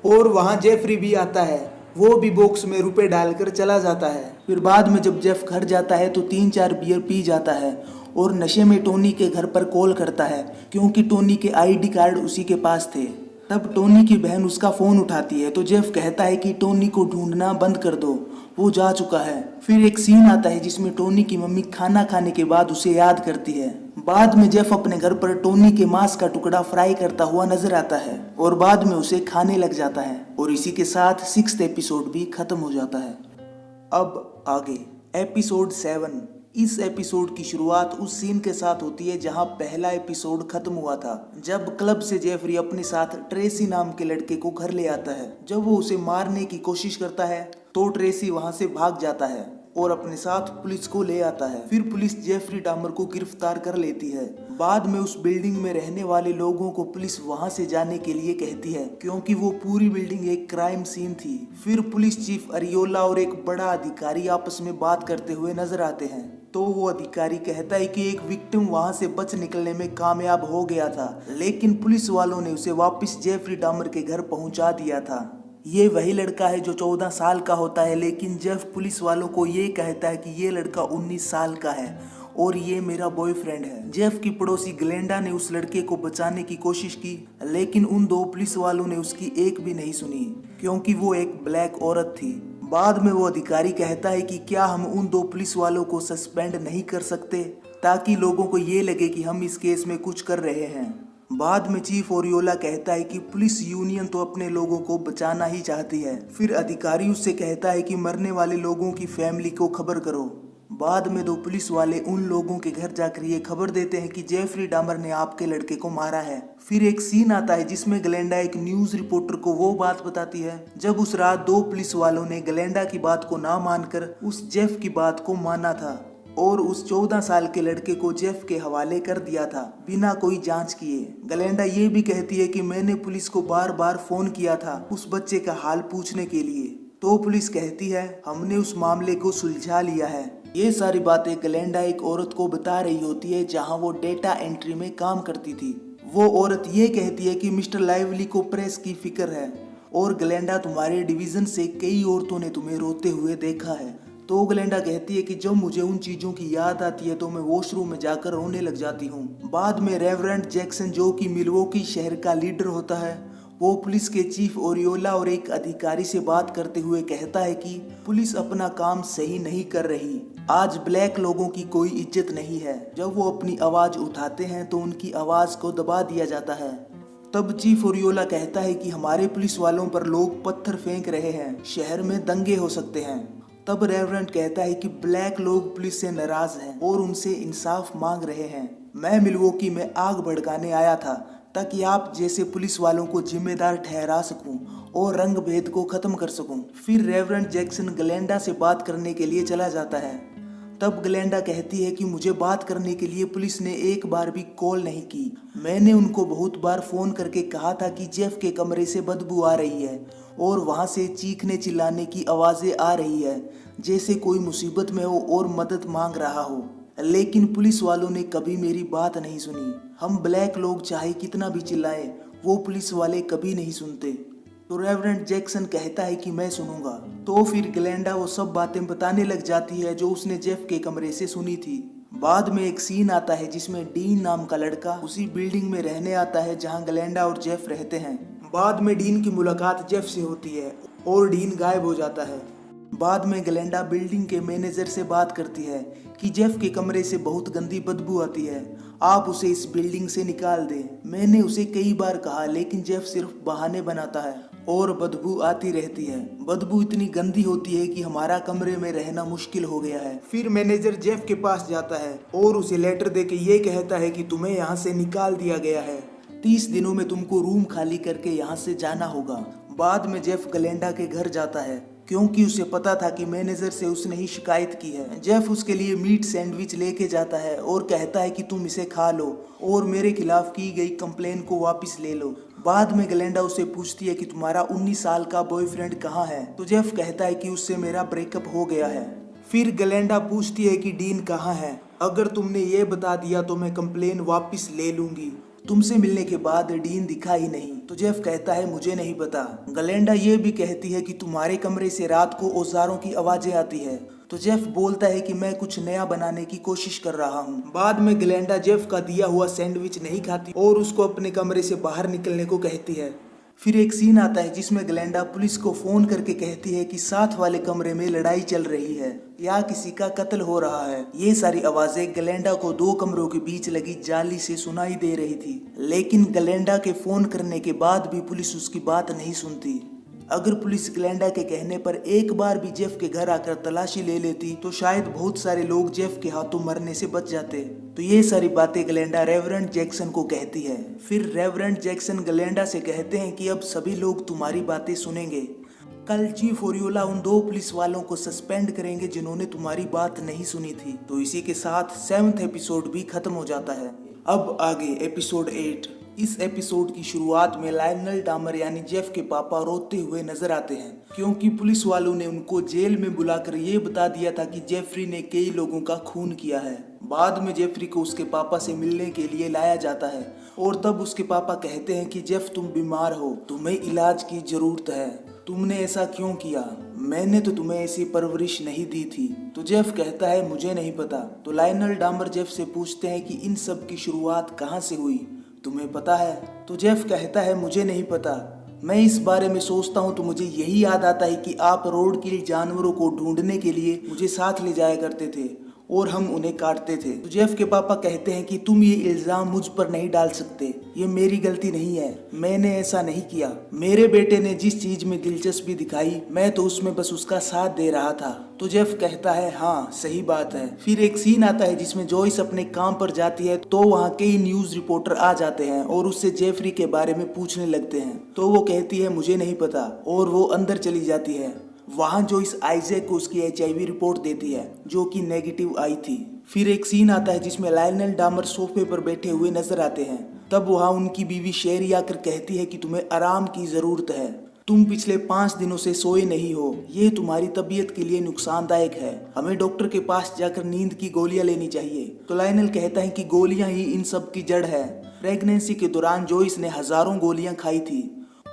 और वहां जेफरी भी आता है। वो भी बॉक्स में रुपए डालकर चला जाता है। फिर बाद में जब जेफ घर जाता है तो 3-4 बियर पी जाता है और नशे में टोनी के घर पर कॉल करता है क्योंकि टोनी के आईडी कार्ड उसी के पास थे। तब टोनी की बहन उसका फोन उठाती है तो जेफ कहता है कि टोनी को ढूंढना बंद कर दो, वो जा चुका है। फिर एक सीन आता है जिसमें टोनी की मम्मी खाना खाने के बाद उसे याद करती है। बाद में जेफ अपने घर पर टोनी के मांस का टुकड़ा फ्राई करता हुआ नजर आता है और बाद में उसे खाने लग जाता है और इसी के साथ 6th एपिसोड भी खत्म हो जाता है। अब आगे एपिसोड 7। इस एपिसोड की शुरुआत उस सीन के साथ होती है जहां पहला एपिसोड खत्म हुआ था, जब क्लब से जेफरी अपने साथ ट्रेसी नाम के लड़के को घर ले आता है। जब वो उसे मारने की कोशिश करता है तो ट्रेसी वहां से भाग जाता है और अपने साथ पुलिस को ले आता है। फिर पुलिस जेफरी डामर को गिरफ्तार कर लेती है। बाद में उस बिल्डिंग में रहने वाले लोगों को पुलिस वहां से जाने के लिए कहती है क्योंकि वो पूरी बिल्डिंग एक क्राइम सीन थी। फिर पुलिस चीफ अरियोला और एक बड़ा अधिकारी आपस में बात करते हुए नजर आते हैं। तो वो अधिकारी कहता है कि एक विक्टिम वहां से बच निकलने में कामयाब हो गया था, लेकिन पुलिस वालों ने उसे वापस जेफरी डामर के घर पहुंचा दिया था। ये वही लड़का है जो 14 साल का होता है, लेकिन जेफ पुलिस वालों को ये कहता है कि ये लड़का 19 साल का है और ये मेरा बॉयफ्रेंड है। जेफ की पड़ोसी ग्लेंडा ने उस लड़के को बचाने की कोशिश की, लेकिन उन 2 पुलिस वालों ने उसकी एक भी नहीं सुनी क्योंकि वो एक ब्लैक औरत थी। बाद में वो अधिकारी कहता है कि क्या हम उन 2 पुलिस वालों को सस्पेंड नहीं कर सकते ताकि लोगों को ये लगे कि हम इस केस में कुछ कर रहे हैं। बाद में चीफ ओरियोला कहता है कि पुलिस यूनियन तो अपने लोगों को बचाना ही चाहती है। फिर अधिकारी उससे कहता है कि मरने वाले लोगों की फैमिली को खबर करो। बाद में 2 पुलिस वाले उन लोगों के घर जाकर ये खबर देते हैं कि जेफरी डामर ने आपके लड़के को मारा है। फिर एक सीन आता है जिसमें ग्लेंडा एक न्यूज रिपोर्टर को वो बात बताती है जब उस रात 2 पुलिस वालों ने ग्लेंडा की बात को ना मानकर उस जेफ की बात को माना था और उस 14 साल के लड़के को जेफ के हवाले कर दिया था बिना कोई जांच किए। ग्लेंडा ये भी कहती है कि मैंने पुलिस को बार बार फोन किया था उस बच्चे का हाल पूछने के लिए, तो पुलिस कहती है हमने उस मामले को सुलझा लिया है। ये सारी बातें ग्लेंडा एक औरत को बता रही होती है जहां वो डेटा एंट्री में काम करती थी। वो औरत ये कहती है कि मिस्टर लाइवली को प्रेस की फिक्र है और ग्लेंडा तुम्हारे डिवीजन से कई औरतों ने तुम्हें रोते हुए देखा है। तो ग्लेंडा कहती है कि जब मुझे उन चीजों की याद आती है तो मैं वॉशरूम में जाकर रोने लग जाती हूँ। बाद में रेवरेंड जैक्सन जो कि मिल्वॉकी शहर का लीडर होता है, वो पुलिस के चीफ ओरियोला और एक अधिकारी से बात करते हुए कहता है कि पुलिस अपना काम सही नहीं कर रही। आज ब्लैक लोगों की कोई इज्जत नहीं है। जब वो अपनी आवाज उठाते हैं तो उनकी आवाज को दबा दिया जाता है। तब चीफ ओरियोला कहता है कि हमारे पुलिस वालों पर लोग पत्थर फेंक रहे हैं, शहर में दंगे हो सकते हैं। तब रेवरेंड कहता है कि ब्लैक लोग पुलिस से नाराज हैं और उनसे इंसाफ मांग रहे हैं। मैं मिल्वॉकी में आग भड़काने आया था ताकि आप जैसे पुलिस वालों को जिम्मेदार ठहरा सकूं और रंग भेद को खत्म कर सकूं। फिर रेवरेंड जैक्सन ग्लेंडा से बात करने के लिए चला जाता है। तब ग्लेंडा कहती है कि मुझे बात करने के लिए पुलिस ने एक बार भी कॉल नहीं की। मैंने उनको बहुत बार फोन करके कहा था कि जेफ के कमरे से बदबू आ रही है और वहां से चीखने चिल्लाने की आवाजें आ रही है जैसे कोई मुसीबत में हो और मदद मांग रहा हो, लेकिन पुलिस वालों ने कभी मेरी बात नहीं सुनी। हम ब्लैक लोग चाहे कितना भी चिल्लाएं, वो पुलिस वाले कभी नहीं सुनते। तो रेवरेंड जैक्सन कहता है कि मैं सुनूंगा। तो फिर ग्लेंडा वो सब बातें बताने लग जाती है जो उसने जेफ के कमरे से सुनी थी। बाद में एक सीन आता है जिसमें डीन नाम का लड़का उसी बिल्डिंग में रहने आता है जहां ग्लेंडा और जेफ रहते हैं। बाद में डीन की मुलाकात जेफ से होती है और डीन गायब हो जाता है। बाद में ग्लेंडा बिल्डिंग के मैनेजर से बात करती है कि जेफ के कमरे से बहुत गंदी बदबू आती है, आप उसे इस बिल्डिंग से निकाल दें। मैंने उसे कई बार कहा लेकिन जेफ सिर्फ बहाने बनाता है और बदबू आती रहती है। बदबू इतनी गंदी होती है कि हमारा कमरे में रहना मुश्किल हो गया है। फिर मैनेजर जेफ के पास जाता है और उसे लेटर देके ये कहता है कि तुम्हें यहाँ से निकाल दिया गया है, 30 दिनों में तुमको रूम खाली करके यहाँ से जाना होगा। बाद में जेफ ग्लेंडा के घर जाता है क्योंकि उसे पता था कि मैनेजर से उसने ही शिकायत की है। जेफ उसके लिए मीट सैंडविच लेके जाता है और कहता है कि तुम इसे खा लो और मेरे खिलाफ की गई कंप्लेन को वापस ले लो। बाद में ग्लेंडा उससे पूछती है कि तुम्हारा 19 साल का बॉयफ्रेंड कहाँ है, तो जेफ कहता है कि उससे मेरा ब्रेकअप हो गया है। फिर ग्लेंडा पूछती है कि डीन कहाँ है। अगर तुमने ये बता दिया तो मैं कंप्लेन वापस ले लूंगी। तुमसे मिलने के बाद डीन दिखा ही नहीं। तो जेफ कहता है मुझे नहीं पता। ग्लेंडा ये भी कहती है कि तुम्हारे कमरे से रात को औजारों की आवाजें आती है। तो जेफ बोलता है कि मैं कुछ नया बनाने की कोशिश कर रहा हूँ। बाद में ग्लेंडा जेफ का दिया हुआ सैंडविच नहीं खाती और उसको अपने कमरे से बाहर निकलने को कहती है। फिर एक सीन आता है जिसमें ग्लेंडा पुलिस को फोन करके कहती है कि साथ वाले कमरे में लड़ाई चल रही है या किसी का कत्ल हो रहा है। ये सारी आवाजें ग्लेंडा को 2 कमरों के बीच लगी जाली से सुनाई दे रही थी, लेकिन ग्लेंडा के फोन करने के बाद भी पुलिस उसकी बात नहीं सुनती। अगर पुलिस ग्लेंडा के कहने पर एक बार भी जेफ के घर आकर तलाशी ले लेती तो शायद बहुत सारे लोग जेफ के हाथों मरने से बच जाते। तो ये सारी बातें ग्लेंडा रेवरेंड जैक्सन को कहती है। फिर रेवरेंड जैक्सन ग्लेंडा से कहते हैं कि अब सभी लोग तुम्हारी बातें सुनेंगे। कल चीफ ओरियोला उन 2 पुलिस वालों को सस्पेंड करेंगे जिन्होंने तुम्हारी बात नहीं सुनी थी। तो इसी के साथ 7th एपिसोड भी खत्म हो जाता है। अब आगे एपिसोड 8। इस एपिसोड की शुरुआत में लायनल डामर यानी जेफ के पापा रोते हुए नजर आते हैं क्योंकि पुलिस वालों ने उनको जेल में बुलाकर ये बता दिया था कि जेफरी ने कई लोगों का खून किया है। बाद में जेफरी को उसके पापा से मिलने के लिए लाया जाता है और तब उसके पापा कहते हैं कि जेफ तुम बीमार हो, तुम्हें इलाज की जरूरत है, तुमने ऐसा क्यों किया, मैंने तो तुम्हें ऐसी परवरिश नहीं दी थी। तो जेफ कहता है मुझे नहीं पता। तो लायनल डामर जेफ से पूछते हैं कि इन सब की शुरुआत कहाँ से हुई, तुम्हें पता है? तो जेफ कहता है मुझे नहीं पता, मैं इस बारे में सोचता हूँ तो मुझे यही याद आता है कि आप रोड किल जानवरों को ढूंढने के लिए मुझे साथ ले जाया करते थे और हम उन्हें काटते थे। तो जेफ के पापा कहते हैं कि तुम ये इल्जाम मुझ पर नहीं डाल सकते, ये मेरी गलती नहीं है, मैंने ऐसा नहीं किया। मेरे बेटे ने जिस चीज में दिलचस्पी दिखाई मैं तो उसमें बस उसका साथ दे रहा था। तो जेफ कहता है हाँ सही बात है। फिर एक सीन आता है जिसमें जॉइस अपने काम पर जाती है तो वहाँ कई न्यूज रिपोर्टर आ जाते हैं और उससे जेफरी के बारे में पूछने लगते हैं। तो वो कहती है मुझे नहीं पता और वो अंदर चली जाती है। वहां जो इस आइजैक को उसकी HIV रिपोर्ट देती है जो कि नेगेटिव आई थी। फिर एक सीन आता है जिसमें लायनल डामर सोफे पर बैठे हुए नजर आते हैं। तब वहां उनकी बीवी शेरी आकर कहती है कि तुम्हें आराम की जरूरत है, तुम पिछले 5 दिनों से सोए नहीं हो, ये तुम्हारी तबीयत के लिए नुकसानदायक है, हमें डॉक्टर के पास जाकर नींद की गोलियां लेनी चाहिए। तो लायनल कहता है कि गोलियां ही इन सब की जड़ है। प्रेगनेंसी के दौरान जॉइस ने हजारों गोलियां खाई थी,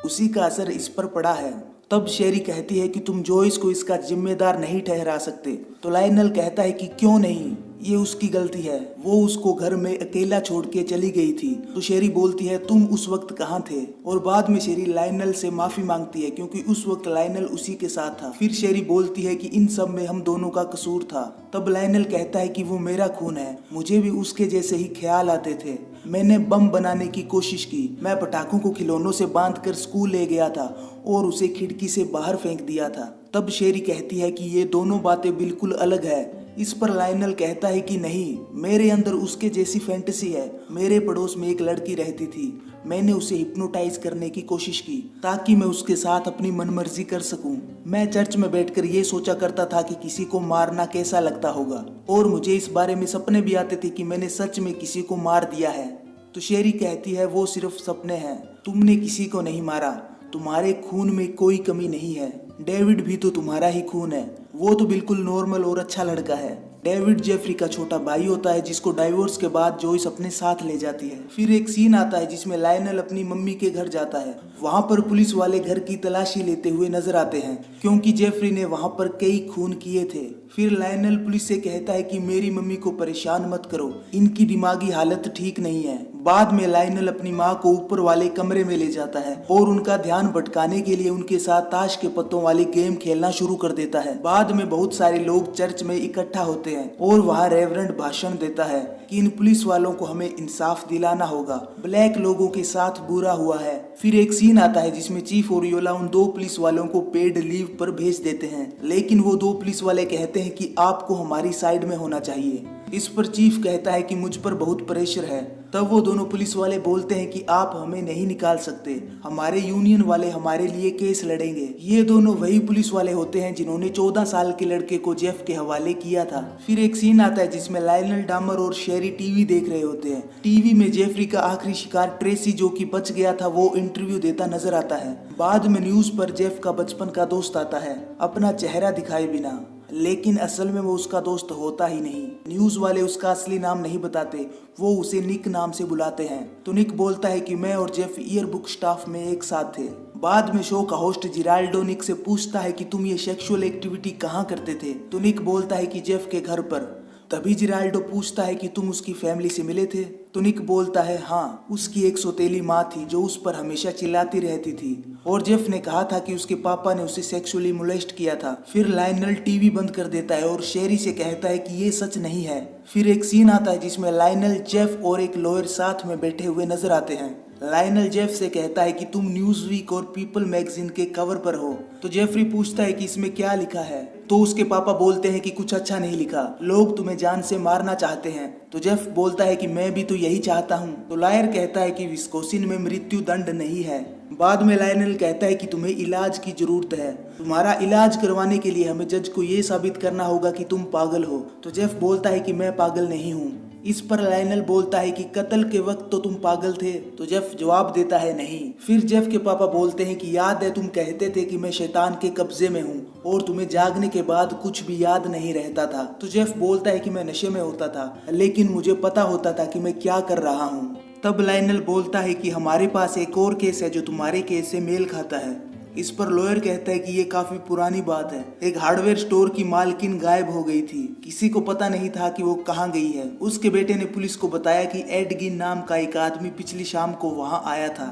उसी का असर इस पर पड़ा है। तब शेरी कहती है कि तुम जॉइस को इसका जिम्मेदार नहीं ठहरा सकते। तो लायनल कहता है कि क्यों नहीं, ये उसकी गलती है, वो उसको घर में अकेला छोड़ के चली गई थी। तो शेरी बोलती है तुम उस वक्त कहाँ थे? और बाद में शेरी लायनल से माफी मांगती है क्योंकि उस वक्त लायनल उसी के साथ था। फिर शेरी बोलती है कि इन सब में हम दोनों का कसूर था। तब लायनल कहता है कि वो मेरा खून है, मुझे भी उसके जैसे ही ख्याल आते थे, मैंने बम बनाने की कोशिश की, मैं पटाखों को खिलौनों से बांधकर स्कूल ले गया था और उसे खिड़की से बाहर फेंक दिया था। तब शेरी कहती है कि ये दोनों बातें बिल्कुल अलग है। इस पर लायनल कहता है कि नहीं, मेरे अंदर उसके जैसी फैंटेसी है। मेरे पड़ोस में एक लड़की रहती थी, मैंने उसे हिप्नोटाइज करने की कोशिश की ताकि मैं उसके साथ अपनी मनमर्जी कर सकूं। मैं चर्च में बैठकर ये सोचा करता था कि किसी को मारना कैसा लगता होगा और मुझे इस बारे में सपने भी आते थे कि मैंने सच में किसी को मार दिया है। तो शेरी कहती है वो सिर्फ सपने हैं, तुमने किसी को नहीं मारा, तुम्हारे खून में कोई कमी नहीं है, डेविड भी तो तुम्हारा ही खून है, वो तो बिल्कुल नॉर्मल और अच्छा लड़का है। डेविड जेफरी का छोटा भाई होता है जिसको डाइवोर्स के बाद जॉइस अपने साथ ले जाती है। फिर एक सीन आता है जिसमें लायनल अपनी मम्मी के घर जाता है। वहां पर पुलिस वाले घर की तलाशी लेते हुए नजर आते हैं क्योंकि जेफरी ने वहां पर कई खून किए थे। फिर लायनल पुलिस से कहता है कि मेरी मम्मी को परेशान मत करो, इनकी दिमागी हालत ठीक नहीं है। बाद में लायनल अपनी माँ को ऊपर वाले कमरे में ले जाता है और उनका ध्यान भटकाने के लिए उनके साथ ताश के पत्तों वाली गेम खेलना शुरू कर देता है। बाद में बहुत सारे लोग चर्च में इकट्ठा होते हैं और वहाँ रेवरेंड भाषण देता है कि इन पुलिस वालों को हमें इंसाफ दिलाना होगा, ब्लैक लोगों के साथ बुरा हुआ है। फिर एक सीन आता है जिसमें चीफ ओरियोला उन 2 पुलिस वालों को पेड लीव पर भेज देते हैं, लेकिन वो 2 पुलिस वाले कहते हैं कि आपको हमारी साइड में होना चाहिए। इस पर चीफ कहता है कि मुझ पर बहुत प्रेशर है। तब वो दोनों पुलिस वाले बोलते हैं कि आप हमें नहीं निकाल सकते, हमारे यूनियन वाले हमारे लिए केस लड़ेंगे। ये दोनों वही पुलिस वाले होते हैं जिन्होंने 14 साल के लड़के को जेफ के हवाले किया था। फिर एक सीन आता है जिसमें लायनल डामर और शेरी टीवी देख रहे होते हैं। टीवी में जेफरी का आखिरी शिकार ट्रेसी जो कि बच गया था वो इंटरव्यू देता नजर आता है। बाद में न्यूज पर जेफ का बचपन का दोस्त आता है अपना चेहरा दिखाए बिना। लेकिन असल में वो उसका दोस्त होता ही नहीं। न्यूज वाले उसका असली नाम नहीं बताते, वो उसे निक नाम से बुलाते हैं। तो निक बोलता है कि मैं और जेफ ईयरबुक स्टाफ में एक साथ थे। बाद में शो का होस्ट जिराल्डो निक से पूछता है कि तुम ये सेक्सुअल एक्टिविटी कहाँ करते थे। तो निक बोलता है कि जेफ के घर पर। तभी जिराल्डो पूछता है कि तुम उसकी फैमिली से मिले थे। तो निक बोलता है हाँ, उसकी एक सौतेली माँ थी जो उस पर हमेशा चिल्लाती रहती थी, और जेफ ने कहा था कि उसके पापा ने उसे सेक्सुअली मोलेस्ट किया था। फिर लायनल टीवी बंद कर देता है और शेरी से कहता है कि ये सच नहीं है। फिर एक सीन आता है जिसमें लायनल, जेफ और एक लॉयर साथ में बैठे हुए नजर आते हैं। लायनल जेफ से कहता है कि तुम न्यूज वीक और पीपल मैगजीन के कवर पर हो। तो जेफरी पूछता है कि इसमें क्या लिखा है। तो उसके पापा बोलते हैं कि कुछ अच्छा नहीं लिखा, लोग तुम्हें जान से मारना चाहते हैं। तो जेफ बोलता है कि मैं भी तो यही चाहता हूँ। तो लायर कहता है कि विस्कोसिन में मृत्यु दंड नहीं है। बाद में लायनल कहता है कि तुम्हें इलाज की जरूरत है, तुम्हारा इलाज करवाने के लिए हमें जज को ये साबित करना होगा कि तुम पागल हो। तो जेफ बोलता है कि मैं पागल नहीं हूँ। इस पर लायनल बोलता है कि कत्ल के वक्त तो तुम पागल थे। तो जेफ जवाब देता है नहीं। फिर जेफ के पापा बोलते हैं कि याद है तुम कहते थे कि मैं शैतान के कब्जे में हूँ और तुम्हें जागने के बाद कुछ भी याद नहीं रहता था। तो जेफ बोलता है कि मैं नशे में होता था, लेकिन मुझे पता होता था कि मैं क्या कर रहा हूँ। तब लायनल बोलता है कि हमारे पास एक और केस है जो तुम्हारे केस से मेल खाता है। इस पर लॉयर कहता है कि ये काफी पुरानी बात है। एक हार्डवेयर स्टोर की मालकिन गायब हो गई थी, किसी को पता नहीं था कि वो कहाँ गई है। उसके बेटे ने पुलिस को बताया कि एडगिन नाम का एक आदमी पिछली शाम को वहाँ आया था।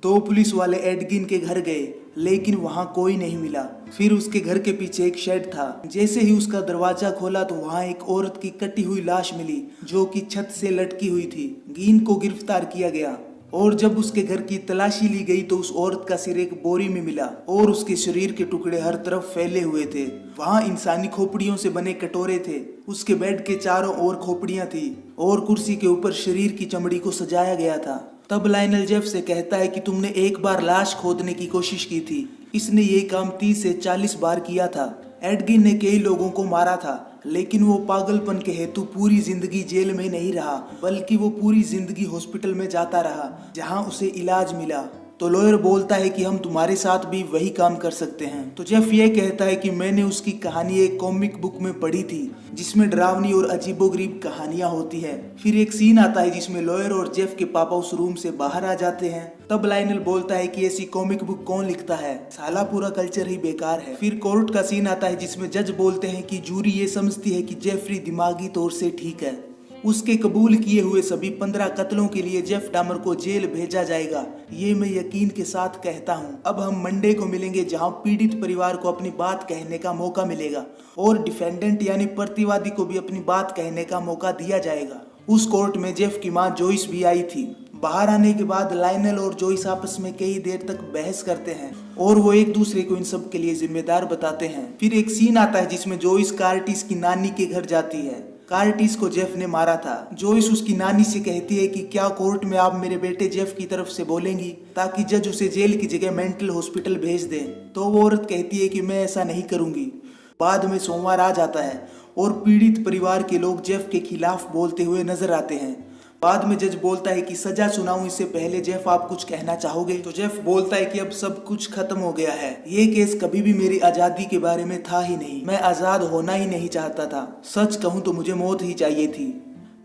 तो पुलिस वाले एडगिन के घर गए, लेकिन वहाँ कोई नहीं मिला। फिर उसके घर के पीछे एक शेड था। जैसे ही उसका दरवाजा खोला तो वहाँ एक औरत की कटी हुई लाश मिली जो कि छत से लटकी हुई थी। गीन को गिरफ्तार किया गया और जब उसके घर की तलाशी ली गई तो उस औरत का सिर एक बोरी में मिला और उसके शरीर के टुकड़े हर तरफ फैले हुए थे। वहाँ इंसानी खोपड़ियों से बने कटोरे थे। उसके बेड के चारों ओर खोपड़ियां थी और कुर्सी के ऊपर शरीर की चमड़ी को सजाया गया था। तब लायनल जेफ से कहता है कि तुमने एक बार लाश खोदने की कोशिश की थी। इसने ये काम 30 से 40 बार किया था। एडगिन ने कई लोगों को मारा था, लेकिन वो पागलपन के हेतु पूरी जिंदगी जेल में नहीं रहा, बल्कि वो पूरी जिंदगी हॉस्पिटल में जाता रहा जहां उसे इलाज मिला। तो लॉयर बोलता है कि हम तुम्हारे साथ भी वही काम कर सकते हैं। तो जेफ ये कहता है कि मैंने उसकी कहानी एक कॉमिक बुक में पढ़ी थी जिसमें डरावनी और अजीबोगरीब कहानियां होती है। फिर एक सीन आता है जिसमें लॉयर और जेफ के पापा उस रूम से बाहर आ जाते हैं। तब लायनल बोलता है कि ऐसी कॉमिक बुक कौन लिखता है, साला पूरा कल्चर ही बेकार है। फिर कोर्ट का सीन आता है जिसमें जज बोलते हैं कि जूरी ये समझती है कि जेफरी दिमागी तौर से ठीक है। उसके कबूल किए हुए सभी 15 कत्लों के लिए जेफ डामर को जेल भेजा जाएगा, ये मैं यकीन के साथ कहता हूँ। अब हम मंडे को मिलेंगे जहाँ पीड़ित परिवार को अपनी बात कहने का मौका मिलेगा और डिफेंडेंट यानी प्रतिवादी को भी अपनी बात कहने का मौका दिया जाएगा। उस कोर्ट में जेफ की माँ जोइस भी आई थी। बाहर आने के बाद लायनल और जोइस आपस में कई देर तक बहस करते हैं और वो एक दूसरे को इन सब के लिए जिम्मेदार बताते हैं। फिर एक सीन आता है जिसमें जोइस कार्टिस की नानी के घर जाती है। कार्टिस को जेफ ने मारा था। जोइस उसकी नानी से कहती है कि क्या कोर्ट में आप मेरे बेटे जेफ की तरफ से बोलेंगी ताकि जज उसे जेल की जगह मेंटल हॉस्पिटल भेज दे। तो वो औरत कहती है कि मैं ऐसा नहीं करूंगी। बाद में सोमवार आ जाता है और पीड़ित परिवार के लोग जेफ के खिलाफ बोलते हुए नजर आते हैं। बाद में जज बोलता है कि सजा सुनाऊं इससे पहले जेफ आप कुछ कहना चाहोगे। तो जेफ बोलता है कि अब सब कुछ खत्म हो गया है, ये केस कभी भी मेरी आजादी के बारे में था ही नहीं, मैं आजाद होना ही नहीं चाहता था। सच कहूं तो मुझे मौत ही चाहिए थी।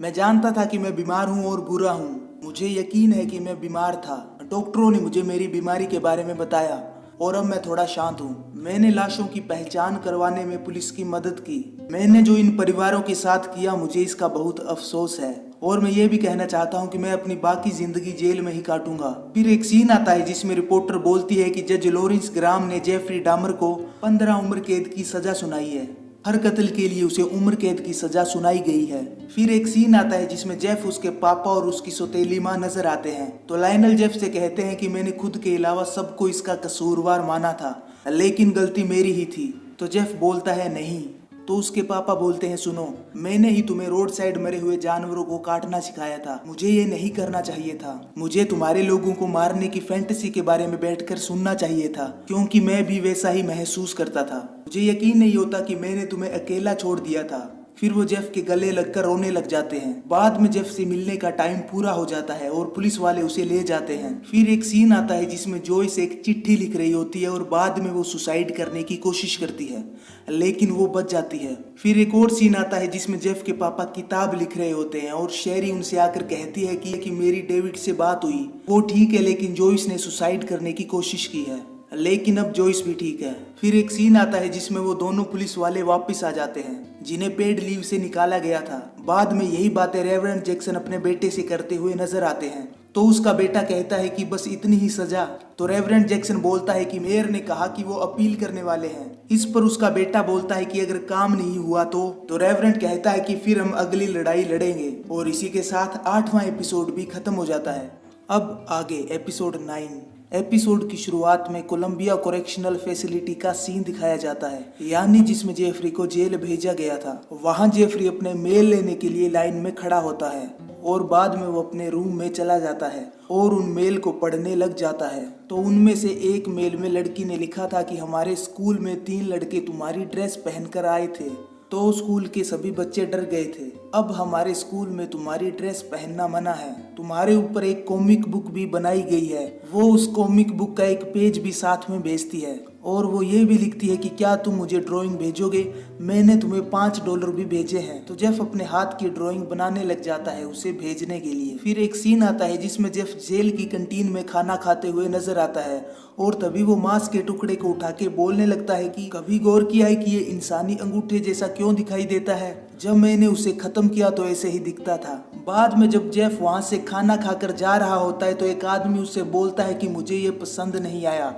मैं जानता था कि मैं बीमार हूं और बुरा हूं, मुझे यकीन है कि मैं बीमार था। डॉक्टरों ने मुझे मेरी बीमारी के बारे में बताया और अब मैं थोड़ा शांत हूँ। मैंने लाशों की पहचान करवाने में पुलिस की मदद की। मैंने जो इन परिवारों के साथ किया मुझे इसका बहुत अफसोस है और मैं ये भी कहना चाहता हूँ कि मैं अपनी बाकी जिंदगी जेल में ही काटूंगा। फिर एक सीन आता है जिसमें रिपोर्टर बोलती है कि जज लॉरेंस ग्राम ने जेफरी डामर को 15 उम्र कैद की सजा सुनाई है। हर कत्ल के लिए उसे उम्र कैद की सजा सुनाई गई है। फिर एक सीन आता है जिसमें जेफ, उसके पापा और उसकी सौतेली माँ नजर आते हैं। तो लायनल जेफ से कहते हैं कि मैंने खुद के अलावा सबको इसका कसूरवार माना था, लेकिन गलती मेरी ही थी। तो जेफ बोलता है नहीं। तो उसके पापा बोलते हैं सुनो, मैंने ही तुम्हें रोड साइड मरे हुए जानवरों को काटना सिखाया था, मुझे ये नहीं करना चाहिए था। मुझे तुम्हारे लोगों को मारने की फैंटेसी के बारे में बैठकर सुनना चाहिए था, क्योंकि मैं भी वैसा ही महसूस करता था। मुझे यकीन नहीं होता कि मैंने तुम्हें अकेला छोड़ दिया था। फिर वो जेफ के गले लगकर रोने लग जाते हैं। बाद में जेफ से मिलने का टाइम पूरा हो जाता है और पुलिस वाले उसे ले जाते हैं। फिर एक सीन आता है जिसमें जॉयस एक चिट्ठी लिख रही होती है और बाद में वो सुसाइड करने की कोशिश करती है, लेकिन वो बच जाती है। फिर एक और सीन आता है जिसमें जेफ के पापा किताब लिख रहे होते हैं और शेरी उनसे आकर कहती है कि मेरी डेविड से बात हुई, वो ठीक है लेकिन जॉयस ने सुसाइड करने की कोशिश की है, लेकिन अब जॉयस भी ठीक है। फिर एक सीन आता है जिसमें वो दोनों पुलिस वाले वापस आ जाते हैं जिन्हें पेड लीव से निकाला गया था। बाद में यही बातें रेवरेंड जैक्सन अपने बेटे से करते हुए नजर आते हैं, तो उसका बेटा कहता है कि बस इतनी ही सजा। तो रेवरेंड जैक्सन बोलता है कि मेयर ने कहा कि वो अपील करने वाले हैं। इस पर उसका बेटा बोलता है कि अगर काम नहीं हुआ तो रेवरेंड कहता है कि फिर हम अगली लड़ाई लड़ेंगे। और इसी के साथ 8वां एपिसोड भी खत्म हो जाता है। अब आगे एपिसोड 9। एपिसोड की शुरुआत में कोलंबिया करेक्शनल फैसिलिटी का सीन दिखाया जाता है, यानी जिसमें जेफरी को जेल भेजा गया था। वहां जेफरी अपने मेल लेने के लिए लाइन में खड़ा होता है और बाद में वो अपने रूम में चला जाता है और उन मेल को पढ़ने लग जाता है। तो उनमें से एक मेल में लड़की ने लिखा था कि हमारे स्कूल में 3 लड़के तुम्हारी ड्रेस पहनकर आए थे, तो स्कूल के सभी बच्चे डर गए थे। अब हमारे स्कूल में तुम्हारी ड्रेस पहनना मना है। तुम्हारे ऊपर एक कॉमिक बुक भी बनाई गई है। वो उस कॉमिक बुक का एक पेज भी साथ में भेजती है और वो ये भी लिखती है कि क्या तुम मुझे ड्राइंग भेजोगे, मैंने तुम्हें $5 भी भेजे हैं। तो जेफ अपने हाथ की ड्राइंग बनाने लग जाता है उसे भेजने के लिए। फिर एक सीन आता है जिसमें जेफ जेल की कैंटीन में खाना खाते हुए नजर आता है और तभी वो मांस के टुकड़े को उठा के बोलने लगता है कि कभी गौर किया है कि ये इंसानी अंगूठे जैसा क्यों दिखाई देता है, जब मैंने उसे खत्म किया तो ऐसे ही दिखता था। बाद में जब जेफ वहां से खाना खाकर जा रहा होता है तो एक आदमी उससे बोलता है कि मुझे ये पसंद नहीं आया।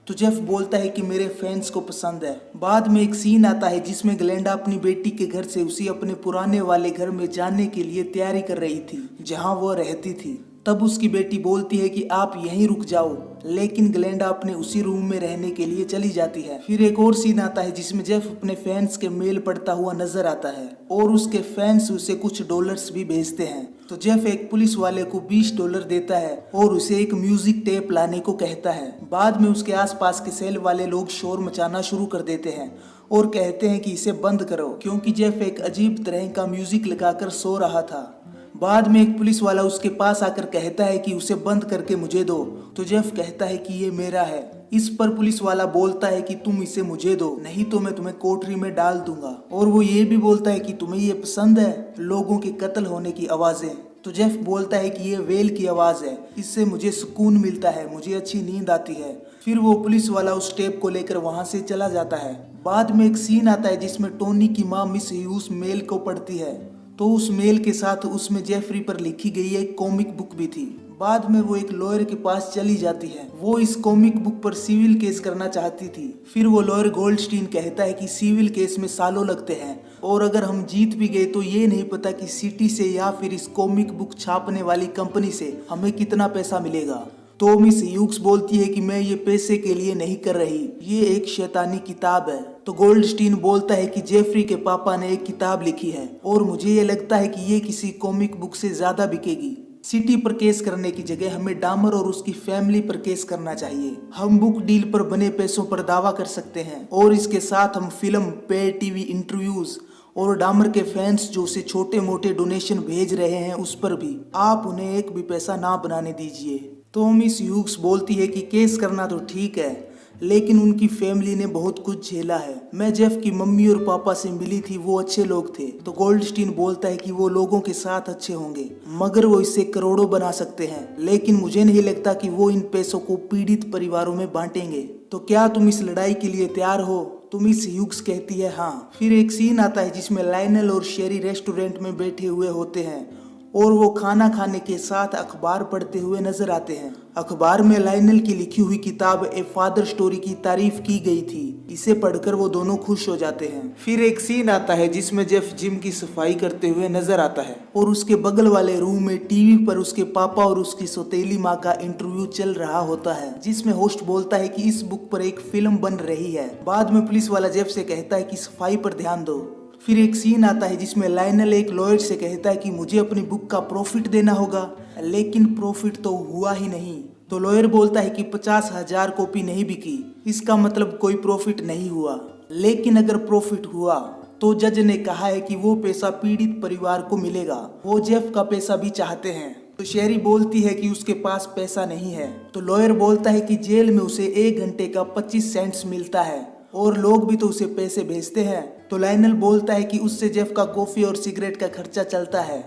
तो जेफ बोलता है कि मेरे फैंस को पसंद है। बाद में एक सीन आता है जिसमें ग्लेंडा अपनी बेटी के घर से उसी अपने पुराने वाले घर में जाने के लिए तैयारी कर रही थी जहां वो रहती थी। तब उसकी बेटी बोलती है कि आप यहीं रुक जाओ, लेकिन ग्लेंडा अपने उसी रूम में रहने के लिए चली जाती है। फिर एक और सीन आता है जिसमें जेफ अपने फैंस के मेल पढ़ता हुआ नजर आता है और उसके फैंस उसे कुछ डॉलर्स भी भेजते हैं। तो जेफ एक पुलिस वाले को $20 देता है और उसे एक म्यूजिक टेप लाने को कहता है। बाद में उसके आसपास के सेल वाले लोग शोर मचाना शुरू कर देते हैं और कहते हैं कि इसे बंद करो, क्योंकि जेफ एक अजीब तरह का म्यूजिक लगाकर सो रहा था। बाद में एक पुलिस वाला उसके पास आकर कहता है कि उसे बंद करके मुझे दो। तो जेफ कहता है कि ये मेरा है। इस पर पुलिस वाला बोलता है कि तुम इसे मुझे दो, नहीं तो मैं तुम्हें कोठरी में डाल दूंगा। और वो ये भी बोलता है कि तुम्हें ये पसंद है, लोगों के कत्ल होने की आवाजें। तो जेफ बोलता है कि ये वेल की आवाज है, इससे मुझे सुकून मिलता है, मुझे अच्छी नींद आती है। फिर वो पुलिस वाला उस टेप को लेकर वहां से चला जाता है। बाद में एक सीन आता है जिसमें टोनी की माँ मिस ह्यूज मेल को पढ़ती है, तो उस मेल के साथ उसमें जेफरी पर लिखी गई एक कॉमिक बुक भी थी। बाद में वो एक लॉयर के पास चली जाती है। वो इस कॉमिक बुक पर सिविल केस करना चाहती थी। फिर वो लॉयर गोल्डस्टीन कहता है कि सिविल केस में सालों लगते हैं और अगर हम जीत भी गए तो ये नहीं पता कि सिटी से या फिर इस कॉमिक बुक छापने वाली कंपनी से हमें कितना पैसा मिलेगा। तो मिस ह्यूक्स बोलती है कि मैं ये पैसे के लिए नहीं कर रही, ये एक शैतानी किताब है। तो गोल्डस्टीन बोलता है कि जेफरी के पापा ने एक किताब लिखी है और मुझे ये लगता है कि ये किसी कॉमिक बुक से ज्यादा बिकेगी। सिटी पर केस करने की जगह हमें डामर और उसकी फैमिली पर केस करना चाहिए। हम बुक डील पर बने पैसों पर दावा कर सकते हैं और इसके साथ हम फिल्म, पे टीवी इंटरव्यूज और डामर के फैंस जो उसे छोटे मोटे डोनेशन भेज रहे हैं उस पर भी आप उन्हें एक भी पैसा ना बनाने दीजिए। तो मिस ह्यूक्स बोलती है कि केस करना तो ठीक है, लेकिन उनकी फैमिली ने बहुत कुछ झेला है। मैं जेफ की मम्मी और पापा से मिली थी, वो अच्छे लोग थे। तो गोल्डस्टीन बोलता है कि वो लोगों के साथ अच्छे होंगे मगर वो इससे करोड़ों बना सकते हैं, लेकिन मुझे नहीं लगता कि वो इन पैसों को पीड़ित परिवारों में बांटेंगे। तो क्या तुम इस लड़ाई के लिए तैयार हो? तो मिस ह्यूक्स कहती है हाँ। फिर एक सीन आता है जिसमें लायनल और शेरी रेस्टोरेंट में बैठे हुए होते हैं और वो खाना खाने के साथ अखबार पढ़ते हुए नजर आते हैं। अखबार में लायनल की लिखी हुई किताब ए फादर स्टोरी की तारीफ की गई थी। इसे पढ़कर वो दोनों खुश हो जाते हैं। फिर एक सीन आता है जिसमें जेफ जिम की सफाई करते हुए नजर आता है और उसके बगल वाले रूम में टीवी पर उसके पापा और उसकी सौतेली माँ का इंटरव्यू चल रहा होता है, जिसमें होस्ट बोलता है कि इस बुक पर एक फिल्म बन रही है। बाद में पुलिस वाला जेफ से कहता है कि सफाई पर ध्यान दो। फिर एक सीन आता है जिसमें लायनल एक लॉयर से कहता है कि मुझे अपनी बुक का प्रॉफिट देना होगा, लेकिन प्रॉफिट तो हुआ ही नहीं। तो लॉयर बोलता है कि 50,000 कॉपी नहीं बिकी, इसका मतलब कोई प्रॉफिट नहीं हुआ। लेकिन अगर प्रॉफिट हुआ तो जज ने कहा है कि वो पैसा पीड़ित परिवार को मिलेगा। वो जेफ का पैसा भी चाहते हैं। तो शेरी बोलती है कि उसके पास पैसा नहीं है। तो लॉयर बोलता है कि जेल में उसे 1 घंटे का 25 सेंट्स मिलता है और लोग भी तो उसे पैसे भेजते हैं। तो लायनल बोलता है कि उससे जेफ का कॉफी और सिगरेट का खर्चा चलता है।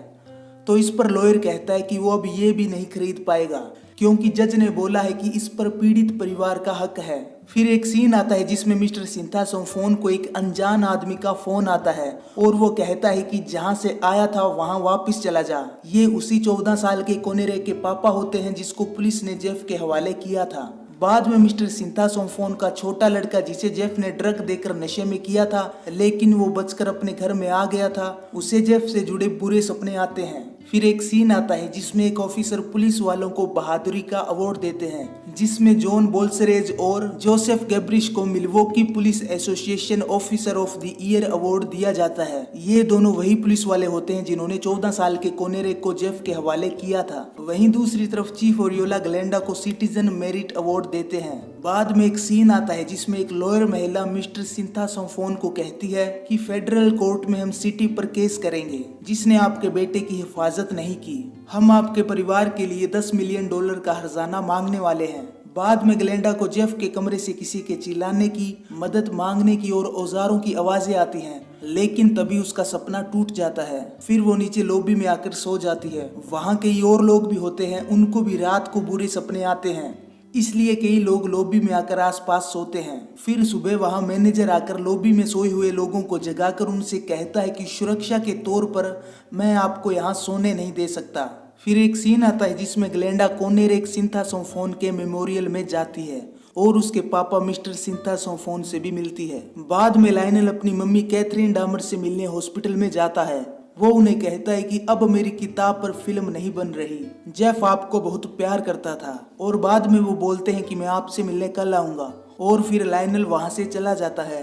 तो इस पर लॉयर कहता है कि वो अब ये भी नहीं खरीद पाएगा क्योंकि जज ने बोला है कि इस पर पीड़ित परिवार का हक है। फिर एक सीन आता है जिसमें मिस्टर सिंथासोमफोन को एक अनजान आदमी का फोन आता है और वो कहता है कि जहां से आया था वहां वापस चला जा। ये उसी 14 साल के कोनेरे के पापा होते हैं जिसको पुलिस ने जेफ के हवाले किया था। बाद में मिस्टर सिंथासोमफोन का छोटा लड़का जिसे जेफ ने ड्रग देकर नशे में किया था लेकिन वो बचकर अपने घर में आ गया था, उसे जेफ से जुड़े बुरे सपने आते हैं। फिर एक सीन आता है जिसमें एक ऑफिसर पुलिस वालों को बहादुरी का अवार्ड देते हैं जिसमें जॉन बोल्सरेज और जोसेफ गैब्रिश को Milwaukee police association officer of the year award दिया जाता है। ये दोनों वही पुलिस वाले होते हैं जिन्होंने 14 साल के कोनेरे को जेफ के हवाले किया था। वहीं दूसरी तरफ चीफ ओरियोला ग्लेंडा को सिटीजन मेरिट अवार्ड देते हैं। बाद में एक सीन आता है जिसमें एक लॉयर महिला मिस्टर सिंथासोमफोन को कहती है कि फेडरल कोर्ट में हम सिटी पर केस करेंगे जिसने आपके बेटे की हिफाजत नहीं की। हम आपके परिवार के लिए $10 मिलियन का हर्जाना मांगने वाले हैं। बाद में ग्लेंडा को जेफ के कमरे से किसी के चिल्लाने की, मदद मांगने की और औजारों की आवाजें आती हैं लेकिन तभी उसका सपना टूट जाता है। फिर वो नीचे लॉबी में आकर सो जाती है। वहाँ कई और लोग भी होते हैं, उनको भी रात को बुरे सपने आते हैं इसलिए कई लोग लॉबी में आकर आसपास सोते हैं। फिर सुबह वहां मैनेजर आकर लॉबी में सोए हुए लोगों को जगाकर उनसे कहता है कि सुरक्षा के तौर पर मैं आपको यहाँ सोने नहीं दे सकता। फिर एक सीन आता है जिसमें ग्लेंडा कोनेरे सिंथासोमफोन के मेमोरियल में जाती है और उसके पापा मिस्टर सिंथासोमफोन से भी मिलती है। बाद में लायनल अपनी मम्मी कैथरीन डामर से मिलने हॉस्पिटल में जाता है। वो उन्हें कहता है कि अब मेरी किताब पर फिल्म नहीं बन रही, जेफ आपको बहुत प्यार करता था। और बाद में वो बोलते हैं कि मैं आपसे मिलने कल आऊंगा और फिर लायनल वहां से चला जाता है।